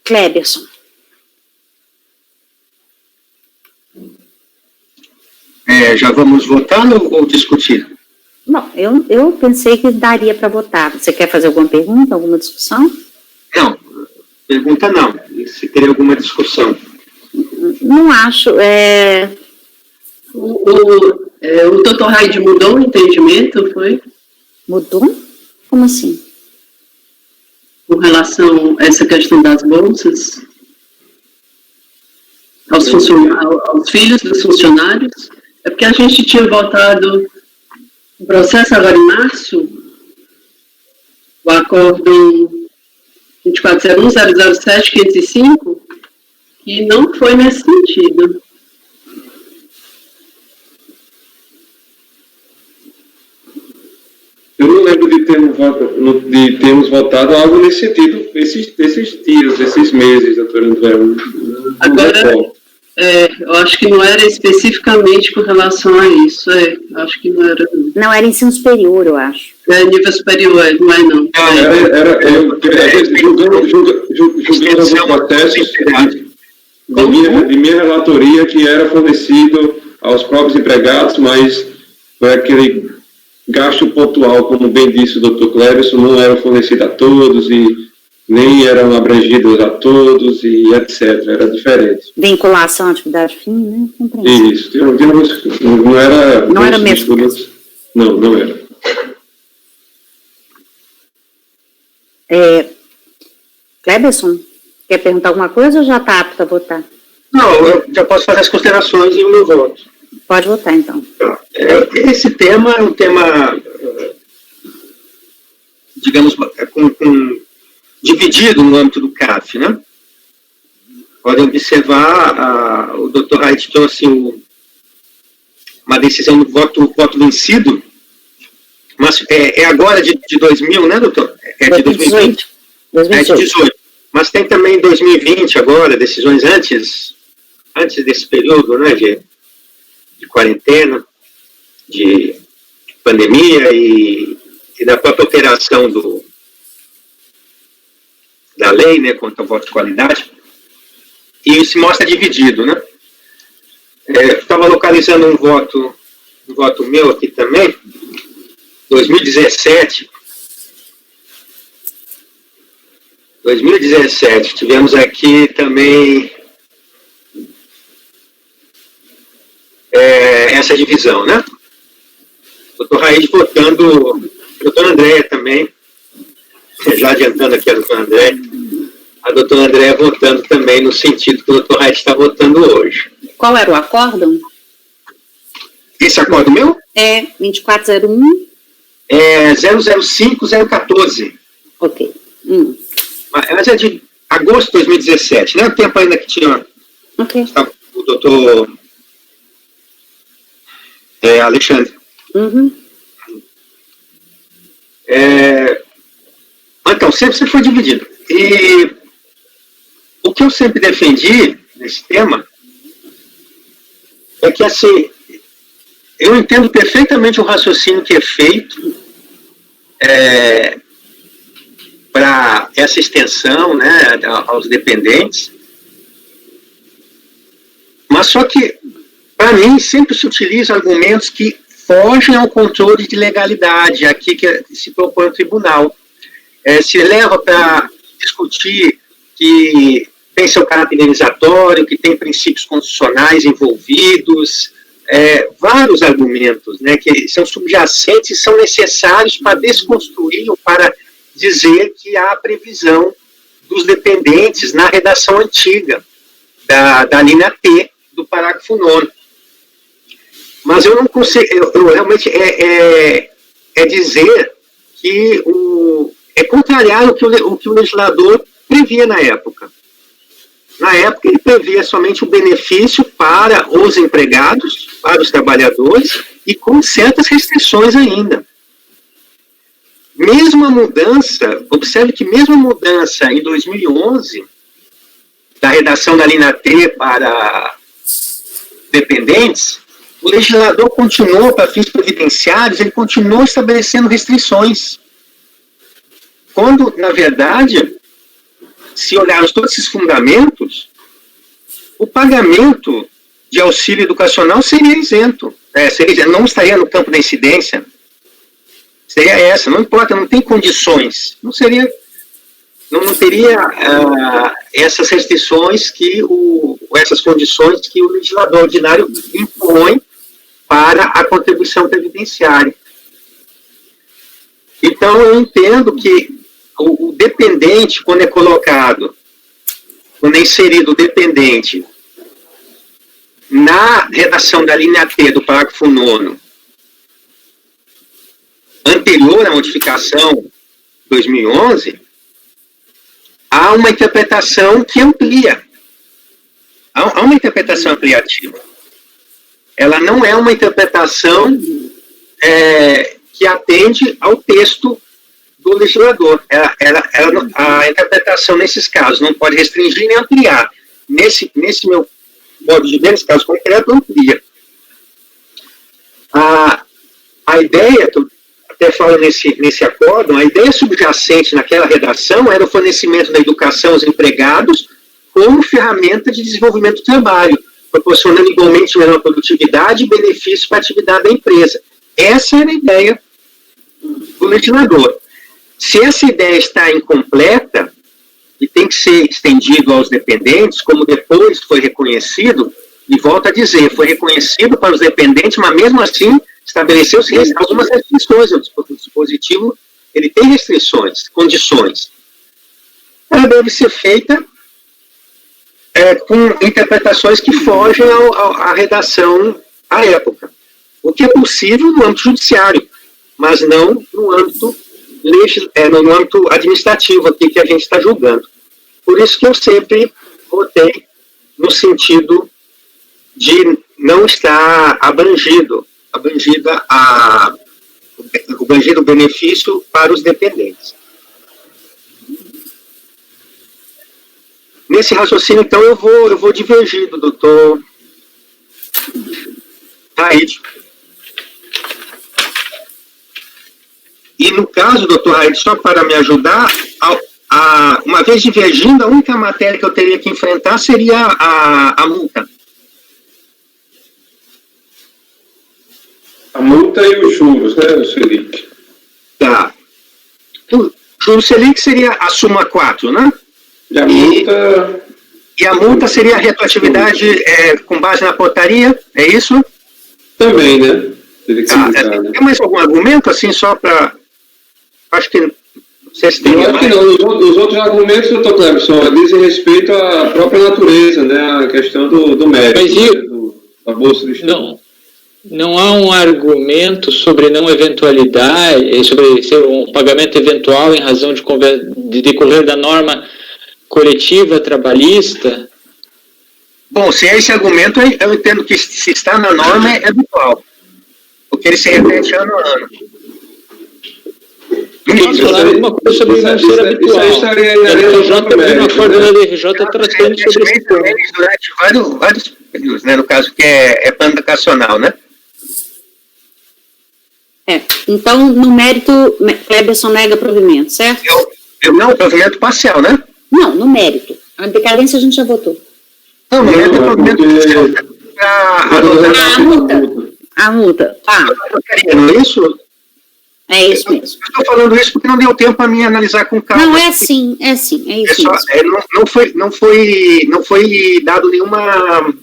Cleberson. Já vamos votar ou discutir? Bom, eu pensei que daria para votar. Você quer fazer alguma pergunta, alguma discussão? Não, pergunta não. Se teria alguma discussão. Não acho. O Dr. Raid mudou o entendimento, foi? Mudou? Como assim? Com relação a essa questão das bolsas? Aos filhos dos funcionários? É porque a gente tinha votado o processo agora em março, o acordo 2401-007-505, e não foi nesse sentido. Eu não lembro de termos votado algo nesse sentido, esses dias, esses meses, doutor André. Agora, eu acho que não era especificamente com relação a isso, acho que não era. Não, era ensino superior, eu acho. Nível superior, não é não. Julgando alguns processos de minha relatoria que era fornecido aos próprios empregados, mas foi aquele gasto pontual, como bem disse o Dr. Cleberson, não era fornecido a todos e nem eram abrangidos a todos e etc. Era diferente. Vinculação à atividade fim, né? Isso. Não era... Não era mesmo. Não era. Cleberson, quer perguntar alguma coisa ou já está apto a votar? Não, eu já posso fazer as considerações e o meu voto. Pode votar, então. Esse tema é um tema, digamos, dividido no âmbito do CAF, né? Podem observar, o Dr. Raid trouxe uma decisão do voto vencido, mas é agora de 2000, né, doutor? É de 2020? 2018. É de 18. Mas tem também 2020 agora, decisões antes desse período, né, de quarentena, de pandemia e da própria alteração da lei, né, quanto ao voto de qualidade, e se mostra dividido, né? Estava localizando um voto meu aqui também, 2017, tivemos aqui também essa divisão, né? O Dr. Raid votando, o doutor André também, já adiantando aqui a doutora André, a doutora André votando também no sentido que o doutor Raid está votando hoje. Qual era o acórdão? Esse acordo meu? 2401. 005014. Ok. Mas é de agosto de 2017, né? O tempo ainda que tinha o doutor Alexandre. Uhum. Então, sempre foi dividido. E o que eu sempre defendi nesse tema é que, assim, eu entendo perfeitamente o raciocínio que é feito para essa extensão, né, aos dependentes, mas só que, para mim, sempre se utiliza argumentos que fogem ao controle de legalidade, aqui que se propõe o tribunal. Se leva para discutir que tem seu caráter indenizatório, que tem princípios constitucionais envolvidos, vários argumentos, né, que são subjacentes e são necessários para desconstruir ou para dizer que há previsão dos dependentes na redação antiga da linha T do parágrafo 9º. Mas eu não consigo, eu realmente é dizer que é contrariar o que o legislador previa na época. Na época, ele previa somente o benefício para os empregados, para os trabalhadores, e com certas restrições ainda. Mesmo a mudança, observe que mesmo a mudança em 2011, da redação da linha T para dependentes, o legislador continuou, para fins previdenciários, ele continuou estabelecendo restrições. Quando, na verdade, se olharmos todos esses fundamentos, o pagamento de auxílio educacional seria isento. Não estaria no campo da incidência. Seria essa, não importa, não tem condições. Não teria essas restrições essas condições que o legislador ordinário impõe para a contribuição previdenciária. Então, eu entendo que o dependente, quando é inserido o dependente na redação da linha T do parágrafo 9º, anterior à modificação 2011, há uma interpretação que amplia. Há uma interpretação ampliativa. Ela não é uma interpretação que atende ao texto do legislador. A interpretação, nesses casos, não pode restringir nem ampliar. Nesse meu modo de ver, nesse caso concreto, amplia. A ideia, até falo nesse acordo, a ideia subjacente naquela redação era o fornecimento da educação aos empregados como ferramenta de desenvolvimento do trabalho, proporcionando igualmente menor produtividade e benefício para a atividade da empresa. Essa era a ideia do legislador. Se essa ideia está incompleta e tem que ser estendido aos dependentes, como depois foi reconhecido, e volto a dizer, foi reconhecido para os dependentes, mas mesmo assim estabeleceu-se algumas restrições. O dispositivo ele tem restrições, condições. Ela deve ser feita com interpretações que fogem à redação à época. O que é possível no âmbito judiciário, mas não no âmbito administrativo aqui que a gente está julgando. Por isso que eu sempre votei no sentido de não estar abrangido o benefício para os dependentes. Nesse raciocínio, então, eu vou divergir do doutor Raid. E no caso, doutor Raid, só para me ajudar, uma vez divergindo, a única matéria que eu teria que enfrentar seria a multa. A multa e os juros, né, o Selic? Tá. O juro Selic seria a soma 4, né? E a multa seria a retroatividade com base na portaria, é isso? Também, né? Tem mais algum argumento, assim, só para... Acho que... Não sei se tem eu acho que não. Os outros argumentos, doutor Cleberson, dizem respeito à própria natureza, né? A questão do mérito, da Bolsa do Estado. Não há um argumento sobre não eventualidade, sobre ser um pagamento eventual em razão de decorrer da norma coletiva trabalhista? Bom, se é esse argumento, eu entendo que se está na norma é habitual, porque ele se repete ano a ano. Vamos falar alguma coisa sobre não ser habitual. Isso estaria no acordo da DRJ tratando sobre esse tema. Durante vários períodos, né, no caso que é plano educacional, né? Então, no mérito, Cleberson nega provimento, certo? Não, provimento parcial, né? Não, no mérito. A decadência a gente já votou. Não, no mérito é provimento parcial. A multa. Não é isso? É isso mesmo. Eu estou falando isso porque não deu tempo para mim analisar com calma. Não, é sim, é isso mesmo. Não foi dado nenhuma...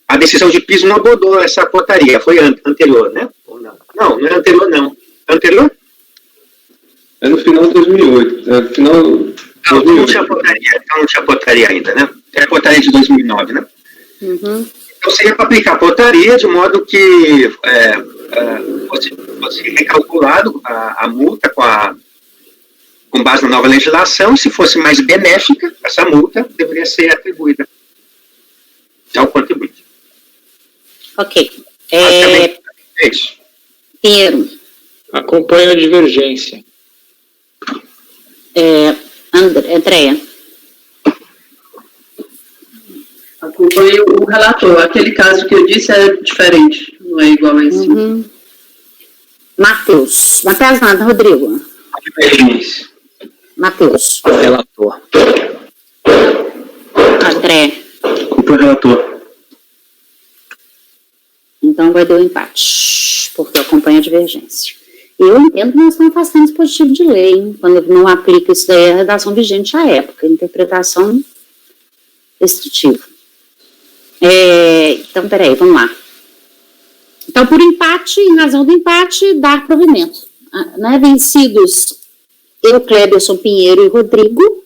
A decisão de piso não abordou essa portaria, foi anterior, né? Não é anterior, não. Anterior? É no final de 2008. É no final de Não, 2008. não tinha portaria ainda, né? É a portaria de 2009, né? Uhum. Então seria para aplicar a portaria de modo que fosse recalculado a multa com base na nova legislação, e se fosse mais benéfica, essa multa deveria ser atribuída ao contribuinte. Ok. Basicamente, é isso. Pinheiro. Acompanho a divergência. Andréa. Acompanho o relator. Aquele caso que eu disse é diferente, não é igual a esse. Uhum. Matheus. Matheus nada, Rodrigo. Matheus. Relator. André. Acompanho o relator. Então vai dar um empate, porque acompanha a divergência. Eu entendo que nós estamos afastando dispositivo de lei, hein? Quando não aplica isso daí, é a redação vigente à época, interpretação restritiva. Então, peraí, vamos lá. Então, por empate, em razão do empate, dar provimento. Né? Vencidos eu, Cleberson, Pinheiro e Rodrigo,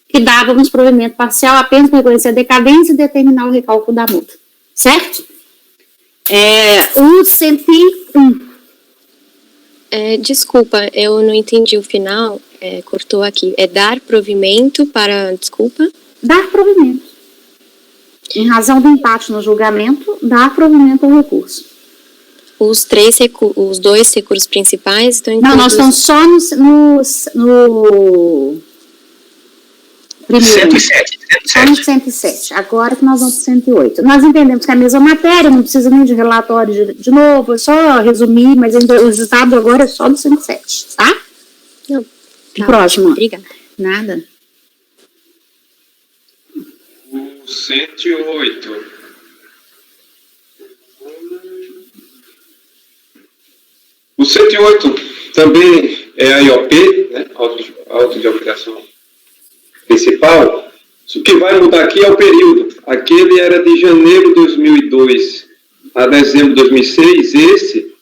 que dávamos provimento parcial apenas para reconhecer a decadência e determinar o recálculo da multa. Certo? O 101. Desculpa, eu não entendi o final, cortou aqui. É dar provimento para, desculpa? Dar provimento. Em razão do empate no julgamento, dar provimento ao recurso. Os dois recursos principais estão Não, nós estamos só no primeiro. 107. Só no 107. Agora que nós vamos para 108. Nós entendemos que é a mesma matéria, não precisa nem de relatório de novo, é só resumir, mas o resultado agora é só do 107, tá? Não. Tá, Próximo. Obrigada. Nada. O 108. O 108 também é a IOP, né? Auto de operação principal. O que vai mudar aqui é o período. Aquele era de janeiro de 2002 a dezembro de 2006. Esse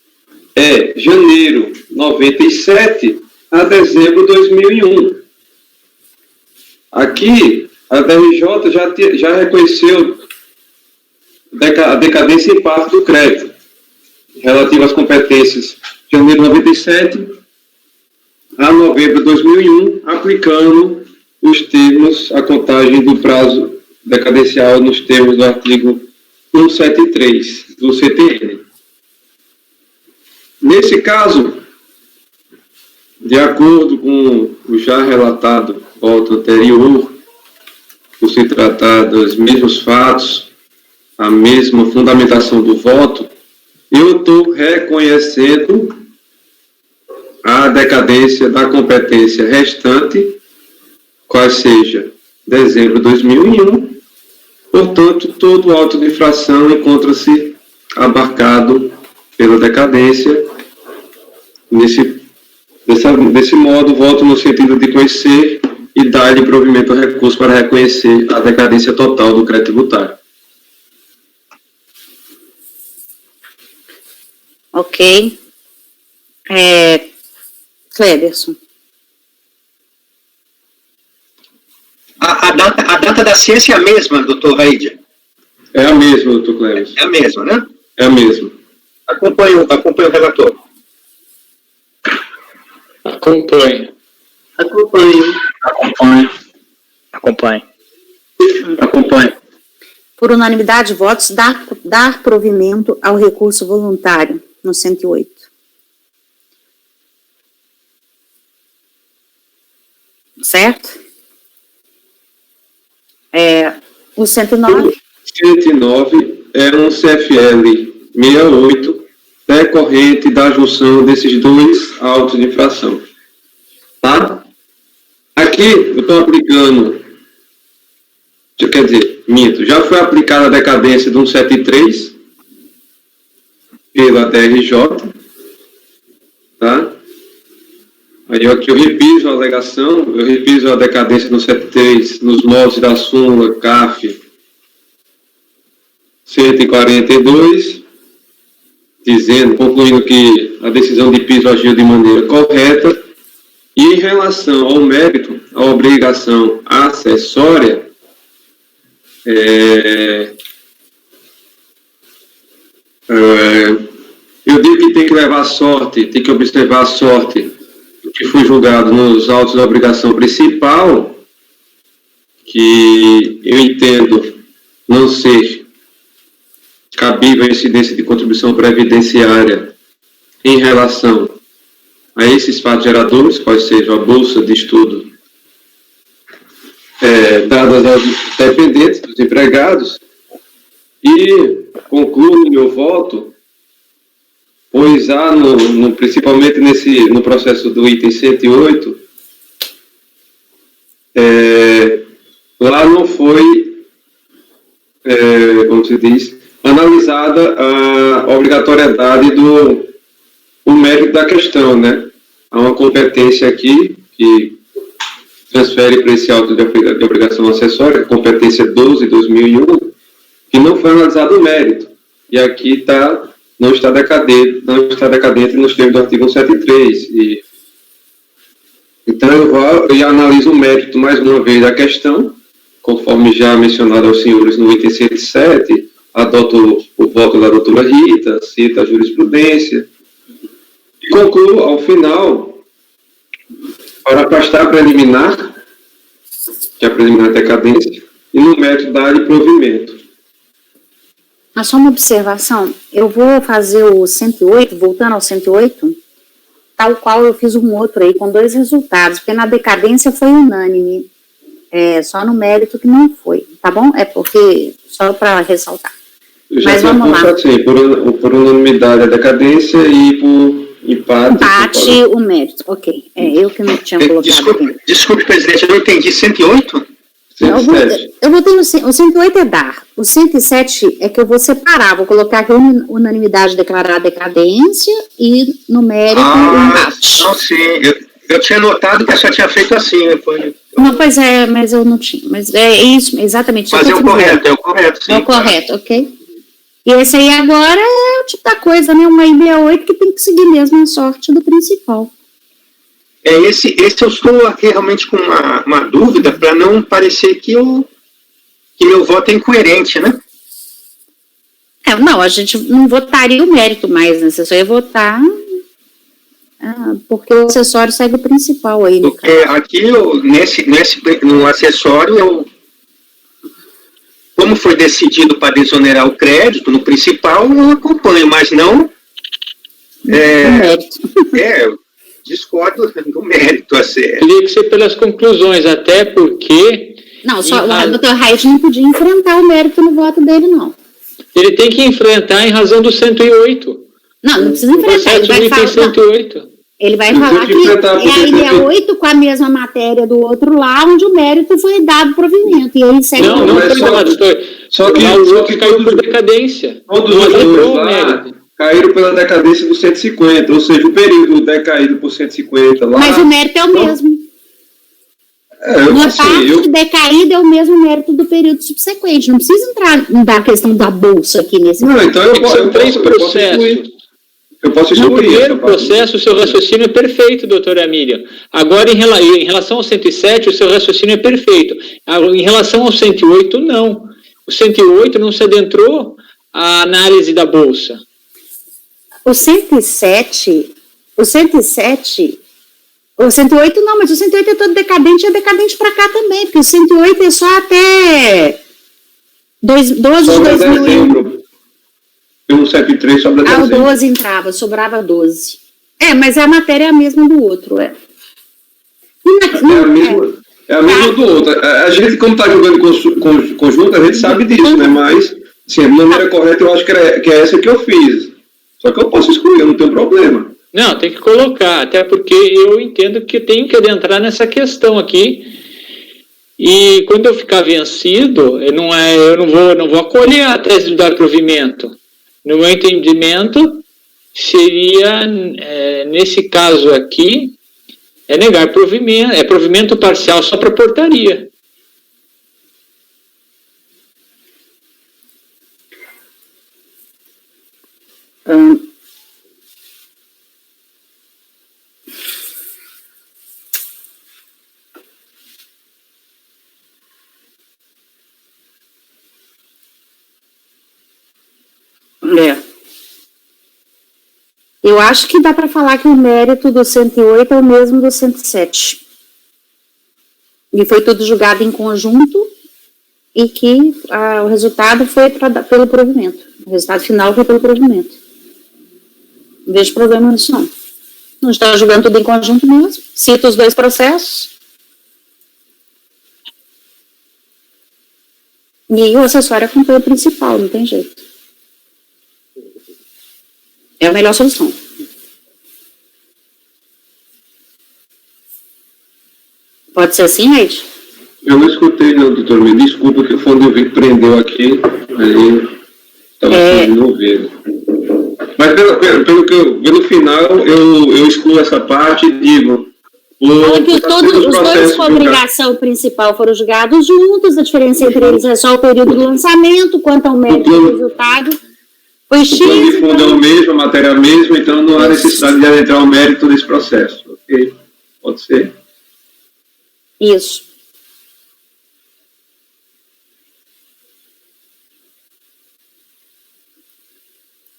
é janeiro 97 a dezembro de 2001. Aqui, a DRJ já reconheceu a decadência em parte do crédito, relativa às competências de janeiro de 97 a novembro de 2001, aplicando os termos, a contagem do prazo decadencial nos termos do artigo 173 do CTN. Nesse caso, de acordo com o já relatado voto anterior, por se tratar dos mesmos fatos, a mesma fundamentação do voto, eu estou reconhecendo a decadência da competência restante, qual seja dezembro de 2001, portanto, todo o auto de infração encontra-se abarcado pela decadência. Desse modo, voto no sentido de conhecer e dar-lhe provimento ao recurso para reconhecer a decadência total do crédito tributário. Ok. Cleberson. A data da ciência é a mesma, doutor Raídia? É a mesma, doutor Cleves. É a mesma, né? É a mesma. Acompanho o relator. Acompanho. Acompanho. Por unanimidade de votos, dar provimento ao recurso voluntário no 108. Certo? O 109. 109 é um CFL 68 decorrente da junção desses dois autos de infração. Tá? Aqui eu estou aplicando, quer dizer, minto, já foi aplicada a decadência do 173 pela DRJ, tá? Aí aqui eu repiso a alegação, eu repiso a decadência no 73 nos moldes da súmula CAF 142, concluindo que a decisão de piso agiu de maneira correta, E em relação ao mérito, à obrigação acessória, eu digo que tem que levar sorte, tem que observar a sorte do que foi julgado nos autos da obrigação principal, que eu entendo não ser cabível a incidência de contribuição previdenciária em relação a esses fatos geradores, quais sejam a bolsa de estudo dadas aos dependentes, dos empregados, e concluo meu voto, pois há, principalmente no processo do item 108, lá não foi, como se diz, analisada a obrigatoriedade o mérito da questão, né? Há uma competência aqui que transfere para esse auto de obrigação acessória, competência 12/2001, que não foi analisado o mérito. E aqui não está decadente nos termos do artigo 173. Então, eu analiso o mérito, mais uma vez, da questão, conforme já mencionado aos senhores no item 107, adoto o voto da doutora Rita, cita a jurisprudência, e concluo, ao final, para afastar a preliminar, que é a preliminar decadência, e no mérito dar-lhe provimento. Mas só uma observação, eu vou fazer o 108, voltando ao 108, tal qual eu fiz um outro aí, com 2 resultados, porque na decadência foi unânime, só no mérito que não foi, tá bom? É porque, só para ressaltar. Mas vamos lá. Assim, por unanimidade a decadência e por empate o mérito, ok. Eu que não tinha colocado. Desculpe, presidente, eu não entendi. 108? Eu votei o 108 é dar. O 107 é que eu vou separar, vou colocar aqui unanimidade declarar decadência e no mérito o empate. Não, sim. Eu tinha notado que a senhora tinha feito assim. Não, pois é, mas eu não tinha. Mas é isso, exatamente. Mas é o correto, sim. É o correto, ok. E esse aí agora é o tipo da coisa, né? Uma I68 que tem que seguir mesmo a sorte do principal. Esse eu estou aqui realmente com uma dúvida para não parecer que meu voto é incoerente, né? Não, a gente não votaria o mérito mais, né? Você só ia votar porque o acessório segue o principal aí. Porque aqui, no acessório, como foi decidido para desonerar o crédito no principal, eu acompanho, mas não... eu discordo do mérito. Teria que ser pelas conclusões, até porque... Não, só o doutor Raiz não podia enfrentar o mérito no voto dele, não. Ele tem que enfrentar em razão do 108. Não precisa enfrentar, ele vai falar... 108. Ele vai falar que é a 8 com a mesma matéria do outro lá, onde o mérito foi dado provimento. E aí segue não foi dado. Só que o outro caiu por decadência. Todos os dois lá caíram pela decadência do 150, ou seja, o período decaído por 150 lá... Mas o mérito é o mesmo. Uma parte decaída é o mesmo mérito do período subsequente. Não precisa entrar na questão da bolsa aqui nesse caso. Então são 3 processos. Eu posso no primeiro processo, o seu raciocínio é perfeito, doutora Miriam. Agora, em relação ao 107, o seu raciocínio é perfeito. Em relação ao 108, não. O 108 não se adentrou à análise da bolsa. O 107, o 108 não, mas o 108 é todo decadente, e é decadente para cá também, porque o 108 é só até 12 de 2001. O 103 sobra 10. O 12 entrava, sobrava 12. Mas a matéria é a mesma do outro, É a mesma do outro. A gente, como está jogando conjunto, a gente sabe disso, né? Mas, assim, a maneira correta eu acho que é essa que eu fiz. Só que eu posso excluir, eu não tenho problema. Não, tem que colocar, até porque eu entendo que tenho que adentrar nessa questão aqui. E quando eu ficar vencido, eu não vou acolher a tese de dar provimento. No meu entendimento, seria, nesse caso aqui, negar provimento, provimento parcial só para portaria. Eu acho que dá para falar que o mérito do 108 é o mesmo do 107. E foi tudo julgado em conjunto e que o resultado foi pelo provimento. O resultado final foi pelo provimento. Não vejo problema nisso, não. Não está julgando tudo em conjunto mesmo. Cita os dois processos. E o acessório acompanha o principal, não tem jeito. É a melhor solução. Pode ser assim, Heide? Eu não escutei, não, doutor. Me desculpa que o fone de ouvido prendeu aqui. Aí estava não ouvindo. Mas pelo que eu vi no final, eu excluo essa parte e digo. Fala que os dois com obrigação principal foram julgados juntos, a diferença entre eles é só o período do lançamento, quanto ao mérito do resultado. Foi X. O plano de fundo é o mesmo, a matéria é a mesma, então não há necessidade de adentrar o mérito desse processo. Ok? Pode ser? Isso.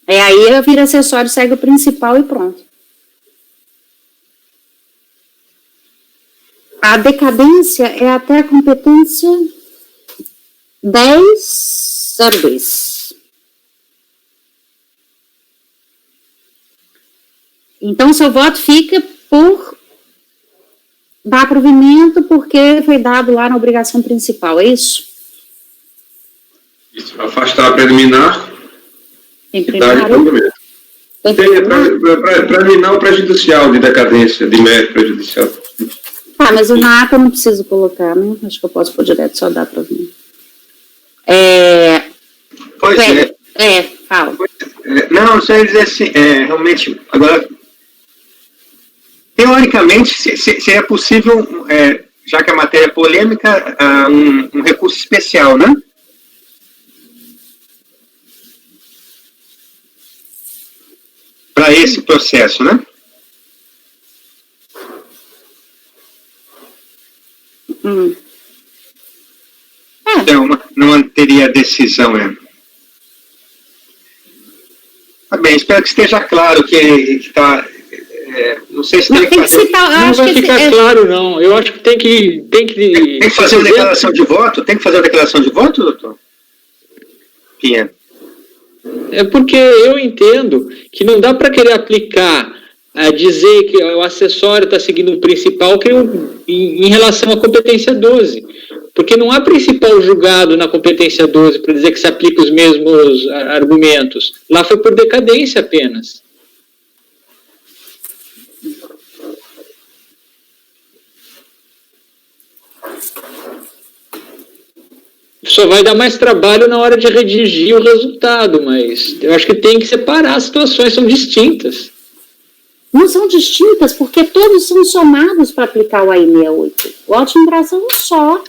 Aí vira acessório, segue o principal e pronto. A decadência é até a competência 10.02. Então, seu voto fica por dar provimento porque foi dado lá na obrigação principal, é isso? Isso, afastar a preliminar. Em primeiro lugar. Preliminar ou prejudicial de decadência, de mérito prejudicial. Tá, mas na ata eu não preciso colocar, né? Acho que eu posso pôr direto, só dar provimento. Pois é. Fala. Não, só ia dizer assim, realmente, agora, teoricamente, se é possível, já que a matéria é polêmica, um recurso especial, né? Para esse processo, né? Então, não teria decisão, Tá bem, espero que esteja claro que está. Não sei se tem que fazer. Não vai ficar claro, não. Eu acho que tem que fazer uma declaração de voto? Tem que fazer uma declaração de voto, doutor? Pinheiro. É porque eu entendo que não dá para querer aplicar, dizer que o acessório está seguindo o principal em relação à competência 12. Porque não há principal julgado na competência 12 para dizer que se aplica os mesmos argumentos. Lá foi por decadência apenas. Só vai dar mais trabalho na hora de redigir o resultado, mas eu acho que tem que separar, as situações são distintas. Não são distintas, porque todos são somados para aplicar o AI68. O auto de infração é um só.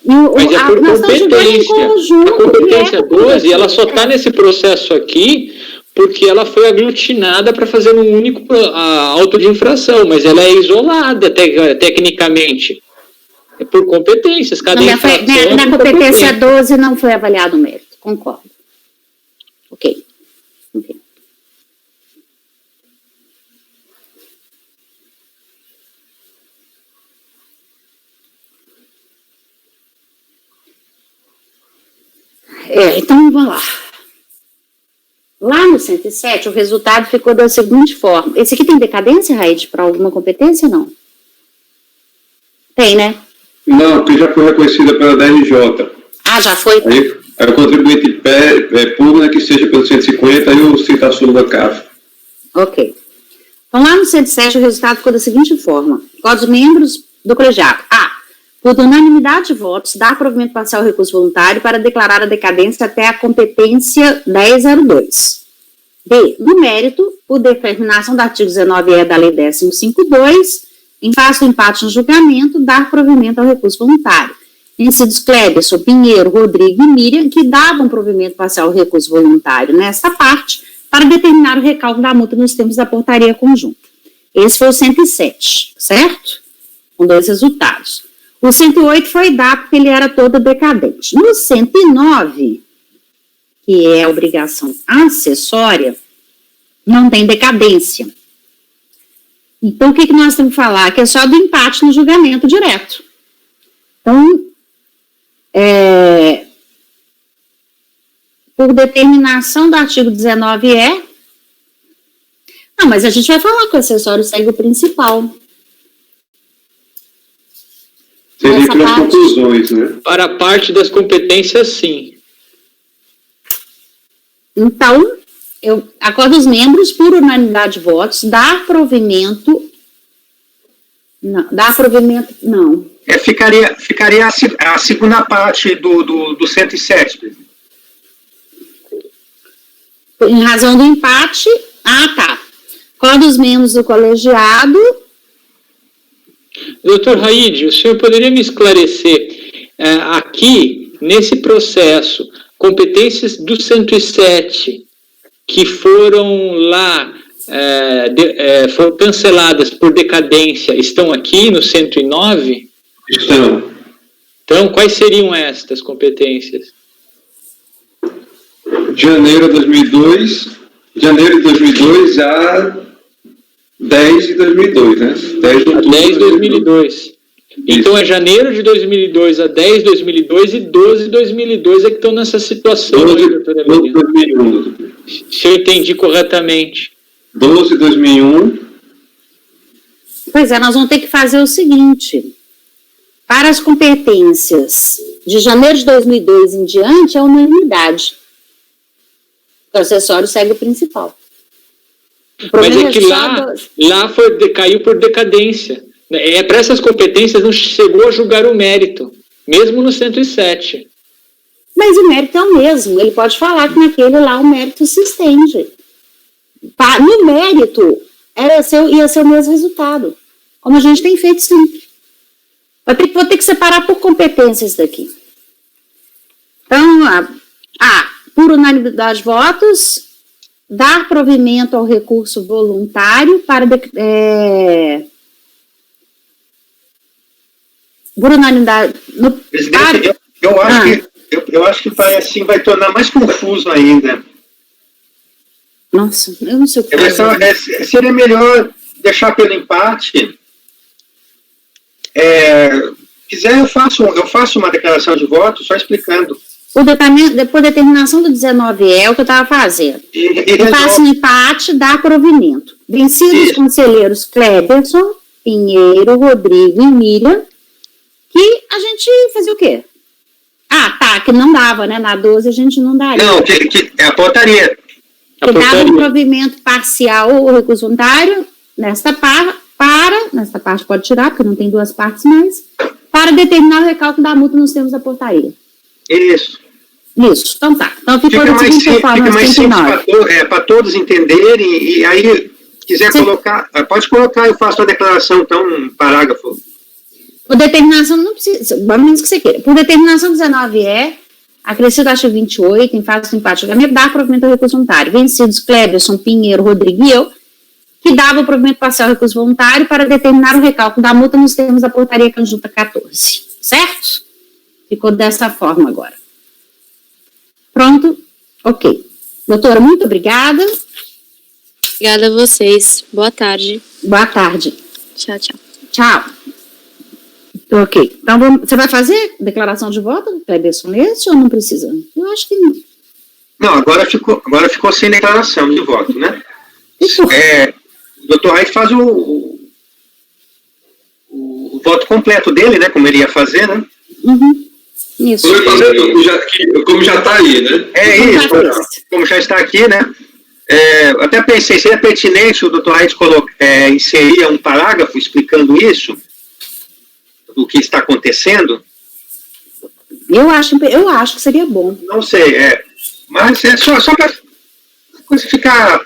Mas é por competência. A competência 12, ela só está nesse processo aqui porque ela foi aglutinada para fazer um único auto de infração, mas ela é isolada tecnicamente. É por competências. Cada infração na competência 12 não foi avaliado o mérito, concordo. Ok. Então, vamos lá. Lá no 107, o resultado ficou da seguinte forma. Esse aqui tem decadência, Raide, para alguma competência, não? Tem, né? Não, porque já foi reconhecida pela DRJ. Já foi? Aí o contribuinte público que seja pelo 150 e o citação da CAF. Ok. Então, lá no 107, o resultado ficou da seguinte forma. Quais os membros do colegiado? Por unanimidade de votos, dar provimento parcial ao recurso voluntário para declarar a decadência até a competência 10.02. B. No mérito, por determinação do artigo 19E da Lei 10.552, em face do empate no julgamento, dar provimento ao recurso voluntário. Incididos Cleberson, Pinheiro, Rodrigo e Miriam, que davam provimento parcial ao recurso voluntário nesta parte, para determinar o recálculo da multa nos termos da portaria conjunta. Esse foi o 107, certo? Com dois resultados. O 108 foi dado porque ele era todo decadente. No 109, que é a obrigação acessória, não tem decadência. Então, o que nós temos que falar? Que é só do empate no julgamento direto. Então, por determinação do artigo 19E, não, mas a gente vai falar que o acessório segue o principal. Seria Essa pelas parte. conclusões, né? Para a parte das competências, sim. Então, acordo os membros, por unanimidade de votos, dar provimento. Não. Ficaria a segunda parte do 107. Em razão do empate, tá. Acordo os membros do colegiado. Doutor Raide, o senhor poderia me esclarecer, aqui, nesse processo, competências do 107 que foram lá, foram canceladas por decadência, estão aqui no 109? Estão. Então, quais seriam estas competências? Janeiro de 2002 a 10 de 2002, né? 10 de outubro 10 de 2002. Então, é janeiro de 2002 a 10 de 2002 e 12 de 2002 é que estão nessa situação. 12 aí, de doutora Emília. 2001. Se eu entendi corretamente. 12 de 2001. Pois nós vamos ter que fazer o seguinte. Para as competências de janeiro de 2002 em diante, é unanimidade. O acessório segue o principal. Mas é que lá caiu por decadência. Para essas competências não chegou a julgar o mérito, mesmo no 107. Mas o mérito é o mesmo. Ele pode falar que naquele lá o mérito se estende. No mérito, ia ser o mesmo resultado. Como a gente tem feito sempre. Vou ter que separar por competências daqui. Então, por unanimidade de votos, dar provimento ao recurso voluntário para... por unanimidade... Presidente, eu acho que vai, assim, vai tornar mais confuso ainda. Nossa, eu não sei o que seria melhor deixar pelo empate. Quiser, eu faço uma declaração de voto só explicando. Por determinação do 19 é o que eu estava fazendo. Eu faço um empate, dá provimento. Vencidos os conselheiros Cleberson, Pinheiro, Rodrigo e Miriam, que a gente fazia o quê? Que não dava, né? Na 12 a gente não daria. Não, que é a portaria. Que dava um provimento parcial ou recurso voluntário nesta parte pode tirar, porque não tem duas partes mais, para determinar o recálculo da multa nos termos da portaria. Isso. Então tá. Então fica mais simples para todos entenderem, e aí, quiser colocar, pode colocar, eu faço a declaração, então, um parágrafo. Por determinação, não precisa, menos que você queira. Por determinação 19 acrescido ao artigo 28, em fase do empate de julgamento, dá provimento ao recurso voluntário. Vencidos Cleberson, Pinheiro, Rodrigo e eu, que dava o provimento parcial ao recurso voluntário para determinar o recálculo da multa nos termos da portaria conjunta 14. Certo? Ficou dessa forma agora. Pronto? Ok. Doutora, muito obrigada. Obrigada a vocês. Boa tarde. Boa tarde. Tchau, tchau. Tchau. Ok. Então, você vai fazer declaração de voto, Cleberson, nesse ou não precisa? Eu acho que não. Não, agora ficou sem declaração de voto, né? O doutor Raide faz o voto completo dele, né? Como ele ia fazer, né? Uhum. Isso. Como já está aí, né? Isso, como já está aqui, né? Até pensei, seria pertinente o doutor Raide inserir um parágrafo explicando isso, do que está acontecendo. Eu acho que seria bom. Não sei, mas é só para a coisa ficar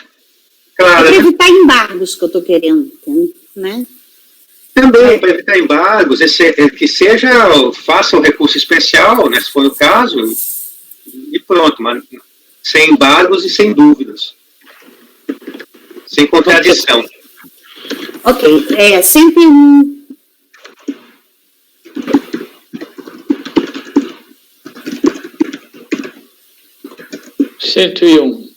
clara. Para evitar embargos que eu estou querendo, né? Também, para evitar embargos, que faça um recurso especial, né, se for o caso, e pronto, mas sem embargos e sem dúvidas. Sem contradição. Ok, 101. 101.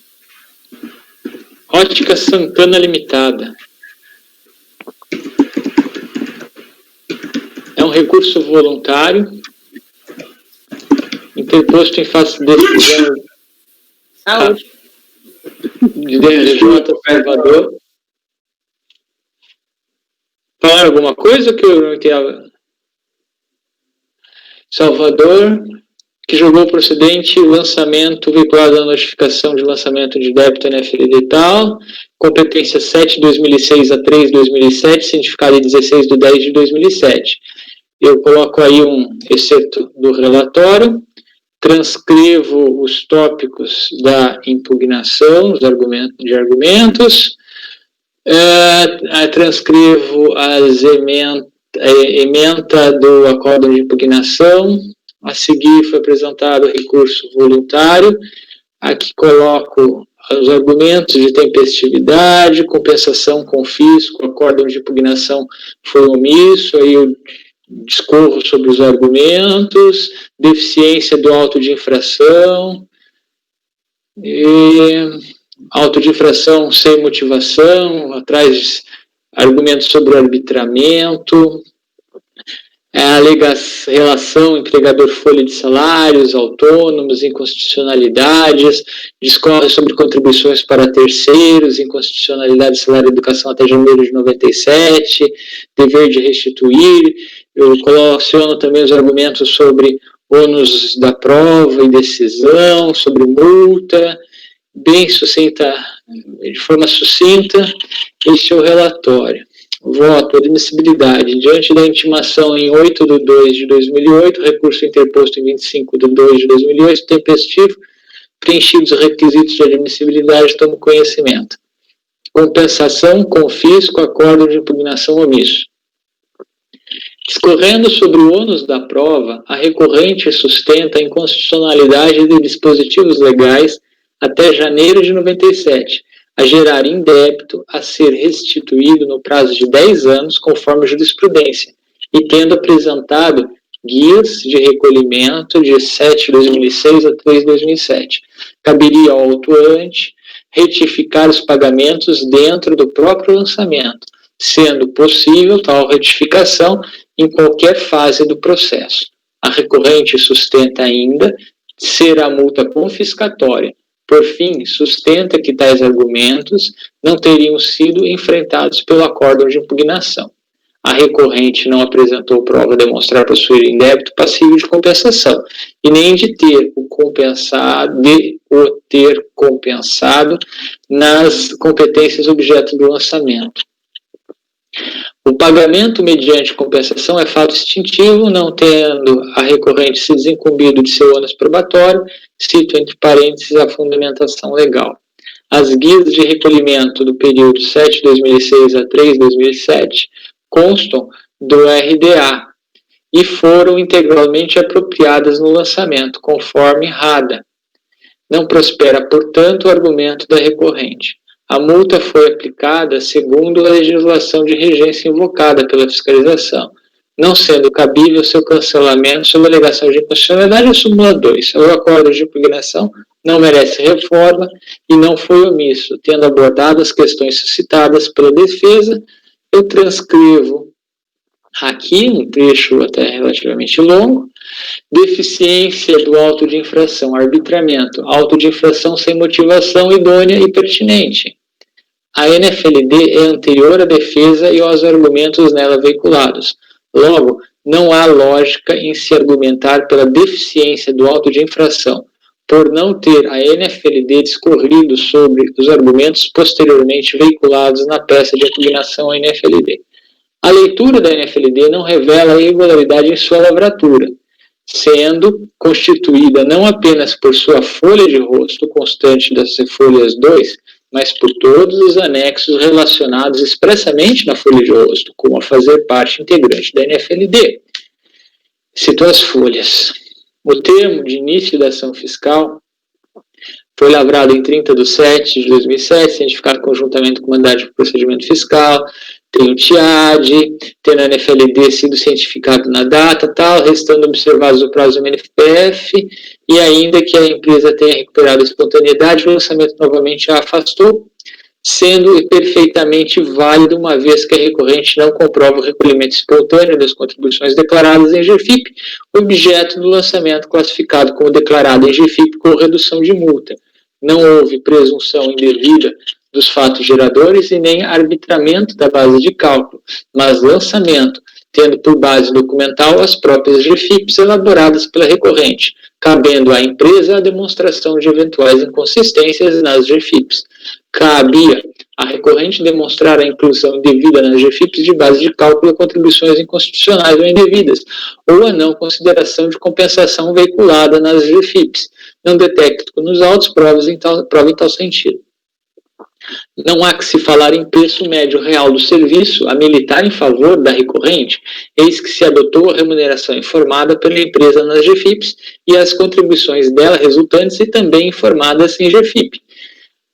Ótica Santana Limitada. É um recurso voluntário interposto em face de decisão de DRJ Salvador. Falar alguma coisa que eu não entendo? Salvador, que julgou procedente o lançamento vinculado à notificação de lançamento de débito NFLD e tal, competência 7/2006 a 3/2007, cientificado em 16/10/2007. Eu coloco aí um excerto do relatório, transcrevo os tópicos da impugnação, os argumentos, transcrevo as emenda do acórdão de impugnação. A seguir foi apresentado o recurso voluntário. Aqui coloco os argumentos de tempestividade, compensação, confisco, acórdão de impugnação foi omisso, aí eu discorro sobre os argumentos, deficiência do auto de infração, auto de infração sem motivação, atrás argumentos sobre o arbitramento, relação empregador-folha de salários, autônomos, inconstitucionalidades, discorre sobre contribuições para terceiros, inconstitucionalidade de salário e educação até janeiro de 97, dever de restituir. Eu coloco também os argumentos sobre ônus da prova e decisão, sobre multa, bem sucinta, de forma sucinta. Este é o relatório. Voto, admissibilidade. Diante da intimação em 8/2/2008, recurso interposto em 25/2/2008, tempestivo, preenchidos os requisitos de admissibilidade, tomo conhecimento. Compensação, confisco, acórdão de impugnação omisso. Discorrendo sobre o ônus da prova, a recorrente sustenta a inconstitucionalidade de dispositivos legais até janeiro de 97, a gerar indébito a ser restituído no prazo de 10 anos, conforme a jurisprudência, e tendo apresentado guias de recolhimento de 7/2006 a 3/2007. Caberia ao autuante retificar os pagamentos dentro do próprio lançamento, sendo possível tal retificação em qualquer fase do processo. A recorrente sustenta ainda ser a multa confiscatória. Por fim, sustenta que tais argumentos não teriam sido enfrentados pelo acórdão de impugnação. A recorrente não apresentou prova a demonstrar possuir indébito passível de compensação, e nem de o ter compensado nas competências objeto do lançamento. O pagamento mediante compensação é fato extintivo, não tendo a recorrente se desincumbido de seu ônus probatório, cito entre parênteses a fundamentação legal. As guias de recolhimento do período 7/2006 a 3/2007 constam do RDA e foram integralmente apropriadas no lançamento, conforme RADA. Não prospera, portanto, o argumento da recorrente. A multa foi aplicada segundo a legislação de regência invocada pela fiscalização, não sendo cabível seu cancelamento sob alegação de inconstitucionalidade, a súmula 2. O acórdão de impugnação não merece reforma e não foi omisso, tendo abordado as questões suscitadas pela defesa. Eu transcrevo aqui um trecho até relativamente longo. Deficiência do auto de infração, arbitramento, auto de infração sem motivação idônea e pertinente. A NFLD é anterior à defesa e aos argumentos nela veiculados. Logo, não há lógica em se argumentar pela deficiência do auto de infração, por não ter a NFLD discorrido sobre os argumentos posteriormente veiculados na peça de impugnação à NFLD. A leitura da NFLD não revela irregularidade em sua lavratura, sendo constituída não apenas por sua folha de rosto constante das folhas 2, mas por todos os anexos relacionados expressamente na folha de rosto, como a fazer parte integrante da NFLD. Cito as folhas. O termo de início da ação fiscal foi lavrado em 30/7/2007, cientificado conjuntamente com o mandado de procedimento fiscal, tem o TIAD, tendo a NFLD sido cientificado na data, tal, restando observados o prazo do MNPF, e ainda que a empresa tenha recuperado a espontaneidade, o lançamento novamente a afastou, sendo perfeitamente válido, uma vez que a recorrente não comprova o recolhimento espontâneo das contribuições declaradas em GFIP, objeto do lançamento classificado como declarado em GFIP com redução de multa. Não houve presunção indevida dos fatos geradores e nem arbitramento da base de cálculo, mas lançamento, tendo por base documental as próprias GFIPs elaboradas pela recorrente, cabendo à empresa a demonstração de eventuais inconsistências nas GFIPs. Cabia à recorrente demonstrar a inclusão indevida nas GFIPs de base de cálculo a contribuições inconstitucionais ou indevidas, ou a não consideração de compensação veiculada nas GFIPs. Não detecto nos autos prova em tal sentido. Não há que se falar em preço médio real do serviço a militar em favor da recorrente, eis que se adotou a remuneração informada pela empresa nas GFIPs e as contribuições dela resultantes e também informadas em GFIP.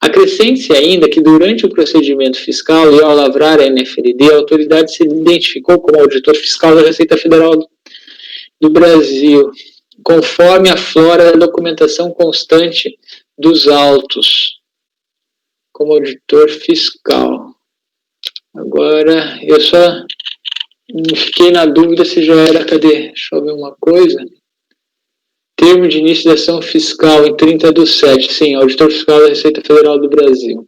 Acrescente-se ainda que durante o procedimento fiscal e ao lavrar a NFLD, a autoridade se identificou como auditor fiscal da Receita Federal do Brasil, conforme aflora a documentação constante dos autos, como auditor fiscal. Agora, eu só fiquei na dúvida se já era, cadê? Deixa eu ver uma coisa. Termo de início da ação fiscal em 30/7, sim, auditor fiscal da Receita Federal do Brasil.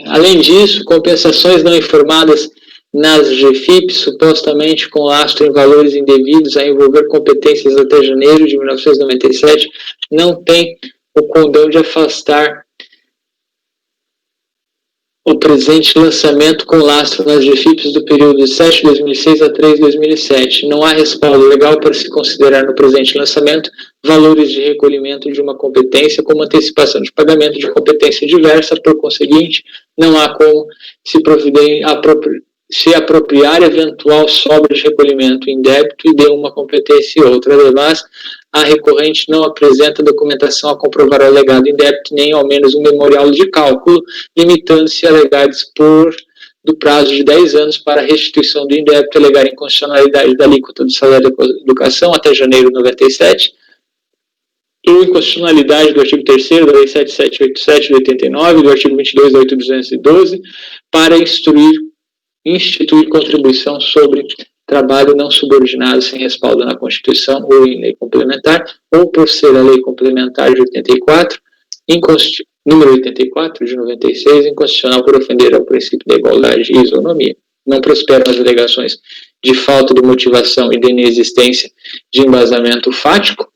Além disso, compensações não informadas nas GFIPs, supostamente com lastro em valores indevidos a envolver competências até janeiro de 1997, não tem o condão de afastar o presente lançamento com lastro nas GFIPs do período de 7 de 2006 a 3 de 2007. Não há respaldo legal para se considerar no presente lançamento valores de recolhimento de uma competência como antecipação de pagamento de competência diversa. Por conseguinte, não há como se apropriar eventual sobra de recolhimento em débito e de uma competência e outra. Ademais, a recorrente não apresenta documentação a comprovar o alegado em débito, nem ao menos um memorial de cálculo, limitando-se a alegar dispor do prazo de 10 anos para a restituição do indébito, alegar inconstitucionalidade da alíquota do salário da educação até janeiro de 97, ou inconstitucionalidade do artigo 3º da Lei 7787 de 89, do artigo 22 da 8212, para instituir contribuição sobre trabalho não subordinado sem respaldo na Constituição ou em lei complementar, ou por ser a lei complementar de 84, número 84 de 96, inconstitucional por ofender ao princípio da igualdade e isonomia. Não prosperam as alegações de falta de motivação e de inexistência de embasamento fático,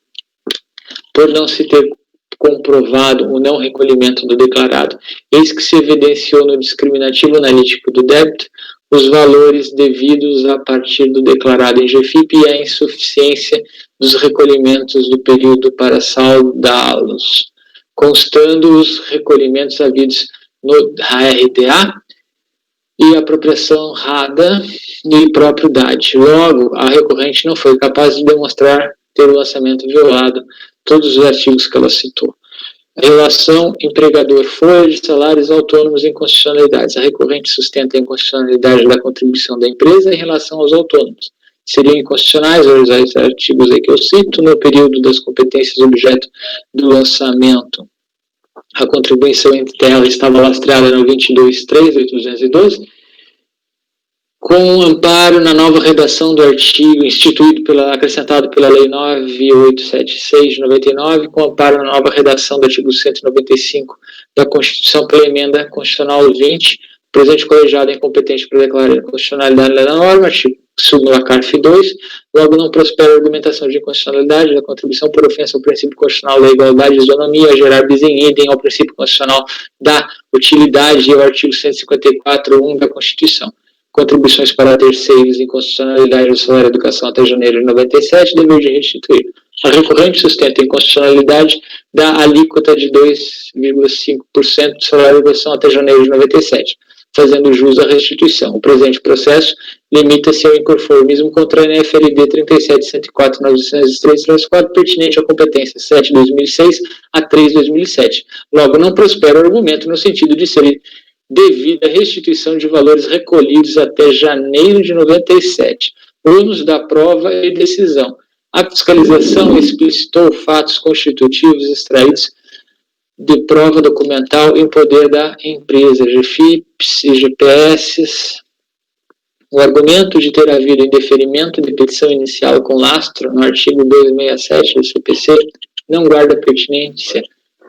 por não se ter comprovado o não recolhimento do declarado, eis que se evidenciou no discriminativo analítico do débito os valores devidos a partir do declarado em GFIP e a insuficiência dos recolhimentos do período para saldá-los, constando os recolhimentos havidos no RTA e apropriação RADA e próprio DAD. Logo, a recorrente não foi capaz de demonstrar ter o lançamento violado todos os artigos que ela citou. Relação empregador-folha de salários autônomos e inconstitucionalidades. A recorrente sustenta a inconstitucionalidade da contribuição da empresa em relação aos autônomos. Seriam inconstitucionais os artigos aí que eu cito no período das competências objeto do lançamento. A contribuição entre ela estava lastreada no 22.3.812, com amparo na nova redação do artigo acrescentado pela Lei 9876 de 99, com amparo na nova redação do artigo 195 da Constituição pela emenda constitucional 20, o presente colegiado é incompetente para declarar a constitucionalidade da norma, artigo sublacarf 2, logo não prospera a argumentação de inconstitucionalidade da contribuição por ofensa ao princípio constitucional da igualdade e isonomia, a gerar bis in idem ao princípio constitucional da utilidade e ao artigo 154.1 da Constituição. Contribuições para terceiros, inconstitucionalidade do salário da educação até janeiro de 97, dever de restituir. A recorrente sustenta a inconstitucionalidade da alíquota de 2,5% do salário da educação até janeiro de 97, fazendo jus à restituição. O presente processo limita-se ao inconformismo contra a NFLD 37.104.903/4, pertinente à competência 7/2006 a 3/2007. Logo, não prospera o argumento no sentido de ser devido à restituição de valores recolhidos até janeiro de 97, ônus da prova e decisão. A fiscalização explicitou fatos constitutivos extraídos de prova documental em poder da empresa, GFIPs e GPS. O argumento de ter havido indeferimento de petição inicial com lastro no artigo 267 do CPC não guarda pertinência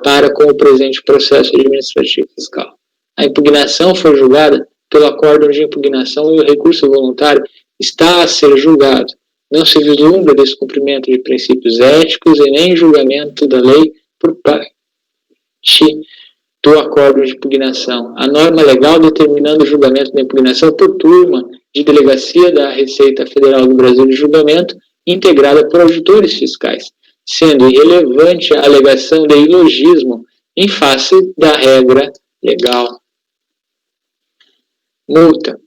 para com o presente processo administrativo fiscal. A impugnação foi julgada pelo acórdão de impugnação e o recurso voluntário está a ser julgado. Não se vislumbra descumprimento de princípios éticos e nem julgamento da lei por parte do acórdão de impugnação. A norma legal determinando o julgamento da impugnação por turma de delegacia da Receita Federal do Brasil de julgamento, integrada por auditores fiscais, sendo irrelevante a alegação de ilogismo em face da regra legal. Multa.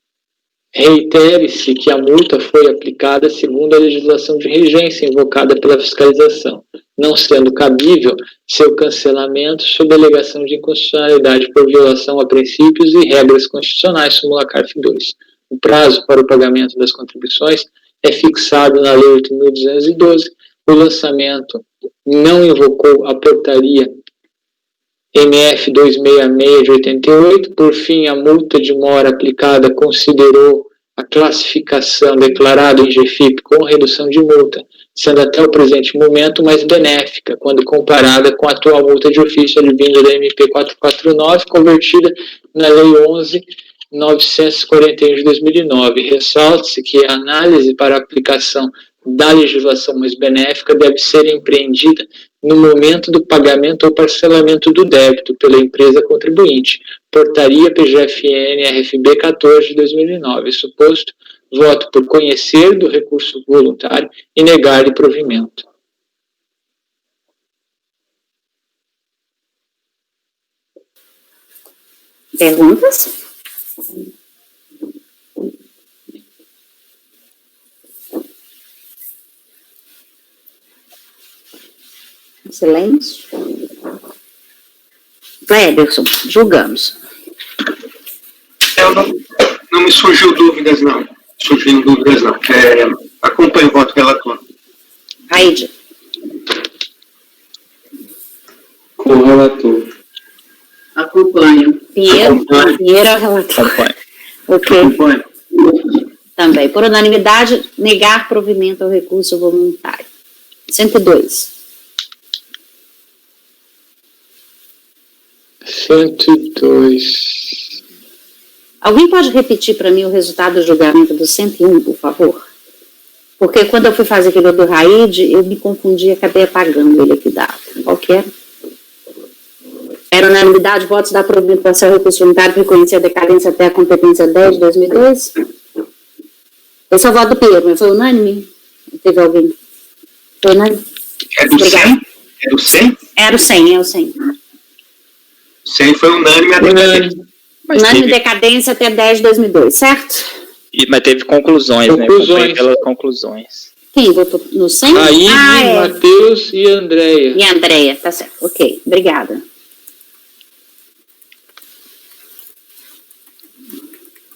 Reitere-se que a multa foi aplicada segundo a legislação de regência invocada pela fiscalização, não sendo cabível seu cancelamento sob alegação de inconstitucionalidade por violação a princípios e regras constitucionais, súmula CARF 2. O prazo para o pagamento das contribuições é fixado na Lei 8.212. O lançamento não invocou a portaria MF 266 de 88. Por fim, a multa de mora aplicada considerou a classificação declarada em GFIP com redução de multa, sendo até o presente momento mais benéfica, quando comparada com a atual multa de ofício advinda da MP 449, convertida na Lei 11.941 de 2009. Ressalte-se que a análise para a aplicação da legislação mais benéfica deve ser empreendida no momento do pagamento ou parcelamento do débito pela empresa contribuinte. Portaria PGFN RFB 14 de 2009. Suposto voto por conhecer do recurso voluntário e negar-lhe provimento. Perguntas? Silêncio. Cléberson, julgamos. Eu não me surgiu dúvidas, não. Acompanho o voto relator. Raide. Com o relator. Acompanho. Pinheiro é o relator. Acompanho. Ok. Acompanho. Também. Por unanimidade, negar provimento ao recurso voluntário. 102. 102. Alguém pode repetir para mim o resultado do julgamento do 101, por favor? Porque quando eu fui fazer aquele do Raide, eu me confundi e acabei apagando ele aqui dado. Qual que era? Era unanimidade, votos da provimento para ser recurso voluntário, reconhecer a decadência até a competência 10 de 2002? Esse é o voto do Pedro, mas foi unânime? Teve alguém? Foi unânime? É do 100? É do 100? Era o 100, é o 100. 100 foi unânime a decadência. Unânime decadência até 10 de 2002, certo? Mas teve conclusões, né? Conclusões. Pelas conclusões. Quem votou no 100? Aí, Matheus e Andréia. E a Andréia, tá certo. Ok, obrigada.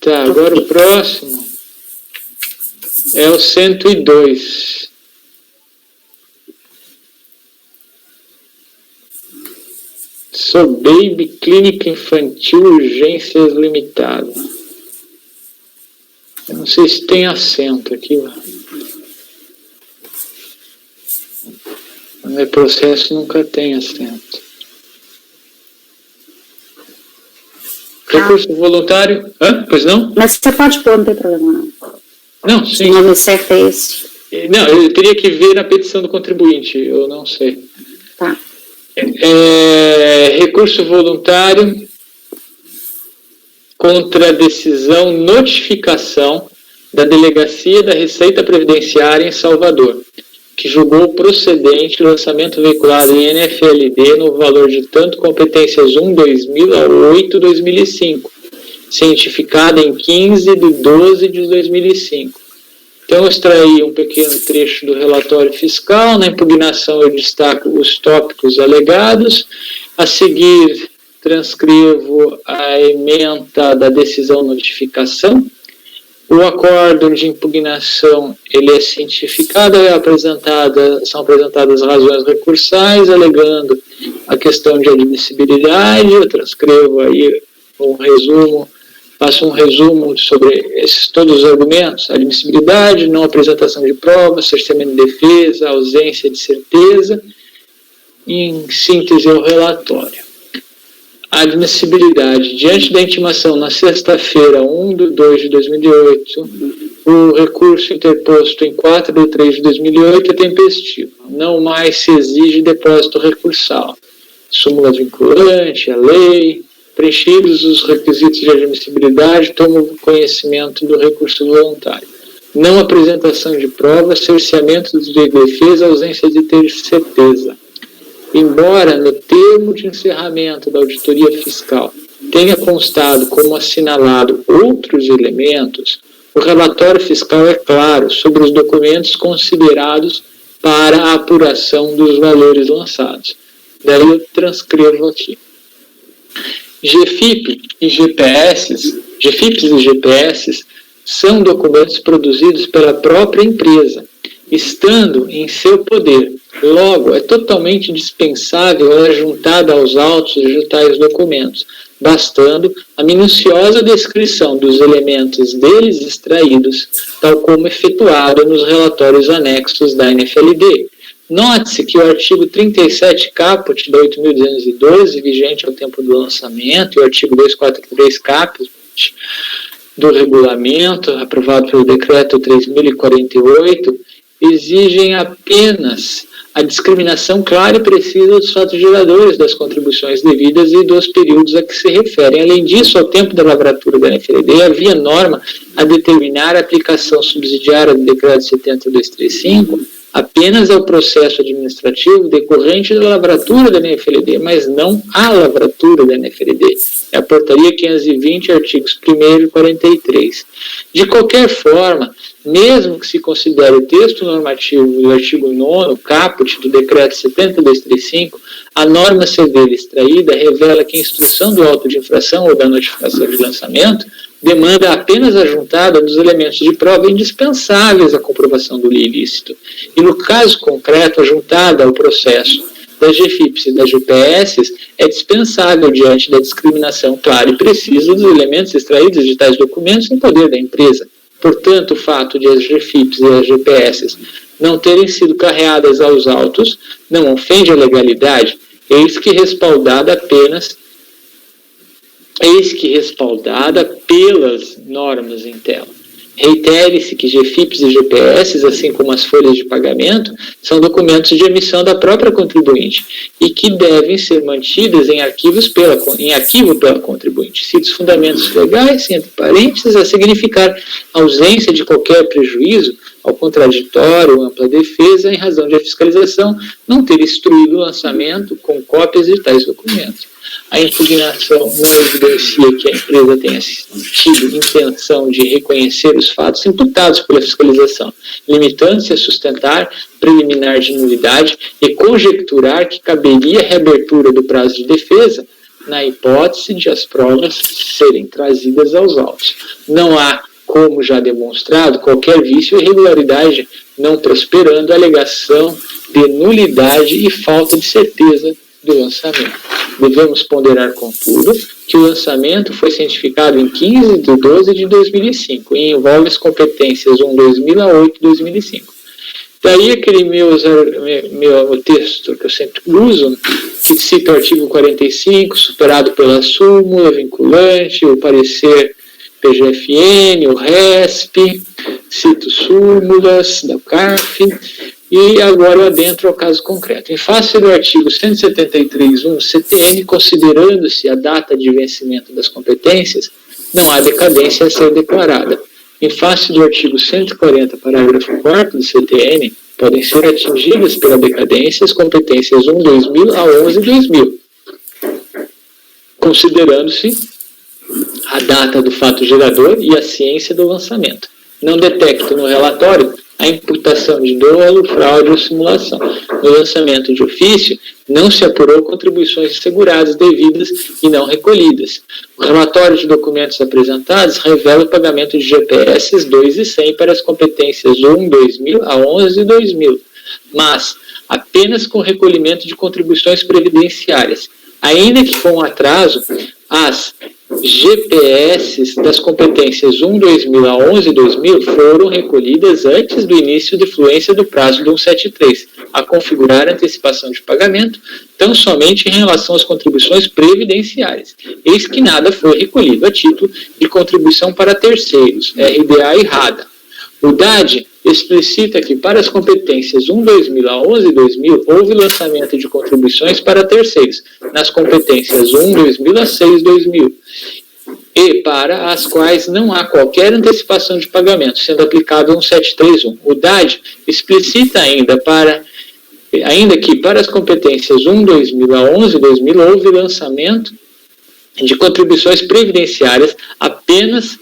Tá, agora o próximo é o 102. Sou Baby Clínica Infantil Urgências Limitada. Eu não sei se tem acento aqui. No meu processo nunca tem acento. Recurso voluntário? Pois não? Mas você pode pôr, não tem problema não. Não, sim. O nome certo é esse. Não, eu teria que ver na petição do contribuinte, eu não sei. Tá. Recurso voluntário contra a decisão notificação da Delegacia da Receita Previdenciária em Salvador, que julgou procedente o lançamento veiculado em NFLD no valor de tanto competências 1/2000 a 8/2005, cientificada em 15 de 12 de 2005. Então, eu extraí um pequeno trecho do relatório fiscal. Na impugnação, eu destaco os tópicos alegados. A seguir, transcrevo a ementa da decisão notificação. O acórdão de impugnação, ele é cientificado, são apresentadas razões recursais, alegando a questão de admissibilidade. Eu transcrevo aí um resumo, faço um resumo sobre todos os argumentos: admissibilidade, não apresentação de provas, cerceamento de defesa, ausência de certeza. Em síntese, o relatório. A admissibilidade, diante da intimação na sexta-feira, 1/2/2008, o recurso interposto em 4/3/2008 é tempestivo. Não mais se exige depósito recursal. Súmula vinculante, a lei, preenchidos os requisitos de admissibilidade, tomo conhecimento do recurso voluntário. Não apresentação de provas, cerceamento de defesa, ausência de ter certeza. Embora no termo de encerramento da auditoria fiscal tenha constado como assinalado outros elementos, o relatório fiscal é claro sobre os documentos considerados para a apuração dos valores lançados. Daí eu transcrevo aqui. GFIPs e GPS são documentos produzidos pela própria empresa, estando em seu poder. Logo, é totalmente dispensável a juntada aos autos de tais documentos, bastando a minuciosa descrição dos elementos deles extraídos, tal como efetuada nos relatórios anexos da NFLD. Note-se que o artigo 37 caput da 8.212, vigente ao tempo do lançamento, e o artigo 243 caput do regulamento, aprovado pelo decreto 3.048, exigem apenas a discriminação clara e precisa dos fatos geradores das contribuições devidas e dos períodos a que se referem. Além disso, ao tempo da lavratura da NFLD, havia norma a determinar a aplicação subsidiária do decreto 70.235 apenas ao processo administrativo decorrente da lavratura da NFLD, mas não à lavratura da NFLD. É a portaria 520, artigos 1º e 43. De qualquer forma, mesmo que se considere o texto normativo do artigo 9º, caput do decreto 70.235, a norma a ser dele extraída revela que a instrução do auto de infração ou da notificação de lançamento demanda apenas a juntada dos elementos de prova indispensáveis à comprovação do ilícito. E no caso concreto, a juntada ao processo das GFIPs e das GPS é dispensável diante da discriminação clara e precisa dos elementos extraídos de tais documentos em poder da empresa. Portanto, o fato de as GFIPs e as GPS não terem sido carreadas aos autos não ofende a legalidade, eis que respaldada pelas normas em tela. Reitere-se que GFIPs e GPS, assim como as folhas de pagamento, são documentos de emissão da própria contribuinte e que devem ser mantidas em arquivo pela contribuinte. Citos fundamentos legais, entre parênteses, a significar ausência de qualquer prejuízo ao contraditório, ampla defesa, em razão de a fiscalização não ter instruído o lançamento com cópias de tais documentos. A impugnação não evidencia que a empresa tenha tido intenção de reconhecer os fatos imputados pela fiscalização, limitando-se a sustentar preliminar de nulidade e conjecturar que caberia a reabertura do prazo de defesa na hipótese de as provas serem trazidas aos autos. Não há, como já demonstrado, qualquer vício ou irregularidade, não prosperando a alegação de nulidade e falta de certeza do lançamento. Devemos ponderar, contudo, que o lançamento foi cientificado em 15/12/2005 e envolve as competências 1/2000 a 8/2005. Daí aquele meu texto que eu sempre uso, que cita o artigo 45, superado pela súmula vinculante, o parecer PGFN, o RESP, cito súmulas da CARF, e agora eu adentro ao caso concreto. Em face do artigo 173.1 CTN, considerando-se a data de vencimento das competências, não há decadência a ser declarada. Em face do artigo 140, parágrafo 4º do CTN, podem ser atingidas pela decadência as competências 1/2000 a 11/2000, considerando-se a data do fato gerador e a ciência do lançamento. Não detecto no relatório a imputação de dolo, fraude ou simulação. No lançamento de ofício, não se apurou contribuições seguradas devidas e não recolhidas. O relatório de documentos apresentados revela o pagamento de GPS 2 e 100 para as competências 1, 2000 a 11 e 2000, mas apenas com recolhimento de contribuições previdenciárias. Ainda que com atraso, as GPS das competências 1, 2000 a 11 e 2000 foram recolhidas antes do início de fluência do prazo do 173, a configurar a antecipação de pagamento, tão somente em relação às contribuições previdenciárias. Eis que nada foi recolhido a título de contribuição para terceiros, RDA e RADA. O DAD explicita que para as competências 1, 2000 a 11 e 2000 houve lançamento de contribuições para terceiros, nas competências 1, 2000 a 6, 2000, e para as quais não há qualquer antecipação de pagamento, sendo aplicado 1731. O DAD explicita ainda que para as competências 1, 2000 a 11 e 2000 houve lançamento de contribuições previdenciárias apenas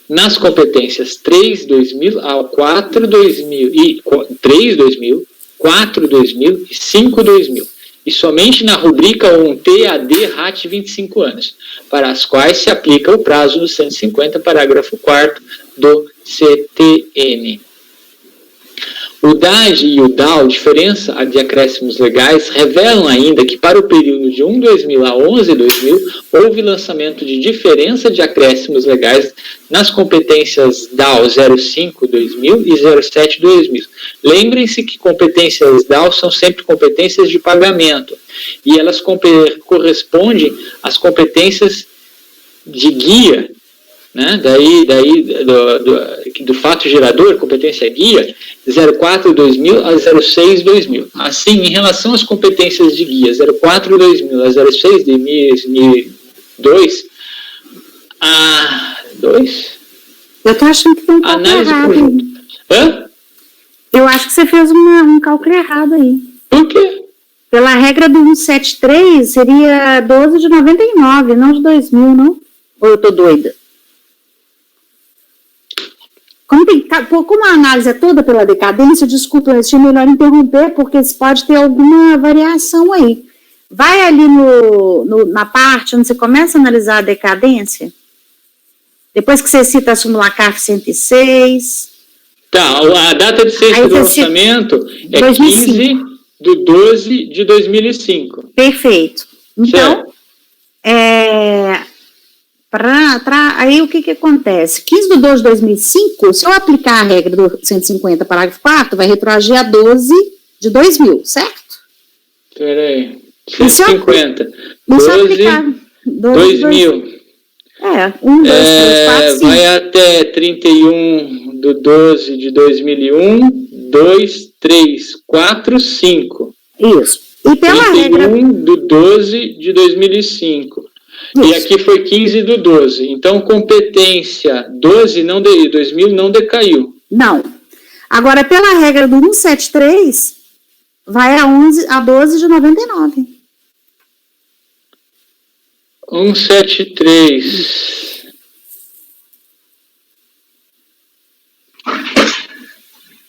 nas competências 3, 2000 a 4, 2000 e 3, 2000, 4, 2000 e 5, 2000. E somente na rubrica 1 TAD RAT 25 anos, para as quais se aplica o prazo do 150, parágrafo 4º do CTN. O DAD e o DAO, diferença de acréscimos legais, revelam ainda que para o período de 1, 2000 a 11, 2000, houve lançamento de diferença de acréscimos legais nas competências DAO 05, 2000 e 07, 2000. Lembrem-se que competências DAO são sempre competências de pagamento, e elas correspondem às competências de guia, né? Daí do fato gerador, competência guia, 04/2000 a 06/2000. Assim, em relação às competências de guia 04/2000 a 06/2002, a 2. Eu tô achando que tem um cálculo errado aí. Hã? Eu acho que você fez um cálculo errado aí. Por quê? Pela regra do 173, seria 12 de 99, não de 2000, não? Ou eu tô doida? Como a análise é toda pela decadência, desculpa, eu achei melhor interromper, porque pode ter alguma variação aí. Vai ali na parte onde você começa a analisar a decadência, depois que você cita a súmula CARF 106. Tá, a data de sexta do lançamento é 2005. 15/12/2005. Perfeito. Então, aí o que acontece? 15/12/2005, se eu aplicar a regra do 150, parágrafo 4º, vai retroagir a 12/2000, certo? Peraí, 150. 2000. 1, 2, 3, 4, 5. Vai até 31/12/2001, 2, 3, 4, 5. Isso. E pela regra... 31/12/2005. Isso. E aqui foi 15/12. Então, competência 2000 não decaiu. Não. Agora, pela regra do 173, vai a 12 de 99. 173.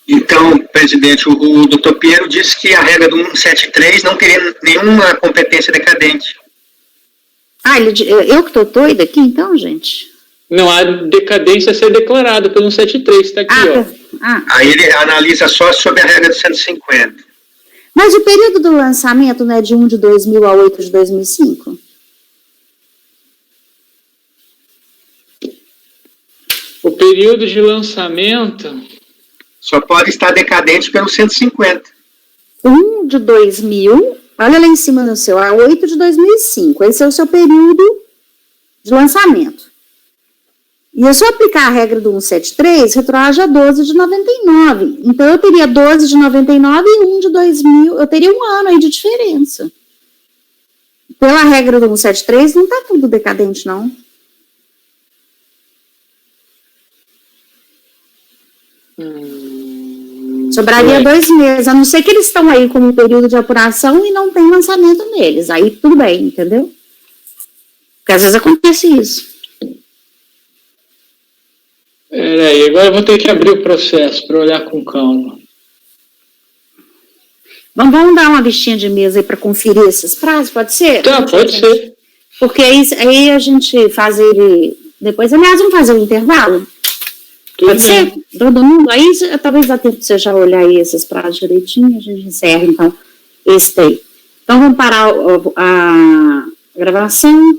Então, presidente, o doutor Piero disse que a regra do 173 não teria nenhuma competência decadente. Eu que estou doida aqui, então, gente? Não, há decadência a ser declarada pelo 173, está aqui, ó. Aí ele analisa só sobre a regra do 150. Mas o período do lançamento não é de 1 de 2000 a 8 de 2005? O período de lançamento... Só pode estar decadente pelo 150. 1 de 2000, olha lá em cima no seu, a 8 de 2005. Esse é o seu período de lançamento. E eu só aplicar a regra do 173, retroage a 12 de 99. Então, eu teria 12 de 99 e 1 de 2000. Eu teria um ano aí de diferença. Pela regra do 173, não está tudo decadente, não. Sobraria 2 meses, a não ser que eles estão aí com um período de apuração e não tem lançamento neles. Aí tudo bem, entendeu? Porque às vezes acontece isso. Peraí, agora eu vou ter que abrir o processo para olhar com calma. Vamos dar uma listinha de mesa aí para conferir esses prazos, pode ser? Tá, pode ser. Porque aí a gente faz ele depois. Aliás, vamos fazer um intervalo? Pode ser? Todo mundo? Aí talvez dá tempo de você já olhar aí esses prazos direitinho, a gente encerra, então, esse daí. Então, vamos parar a gravação.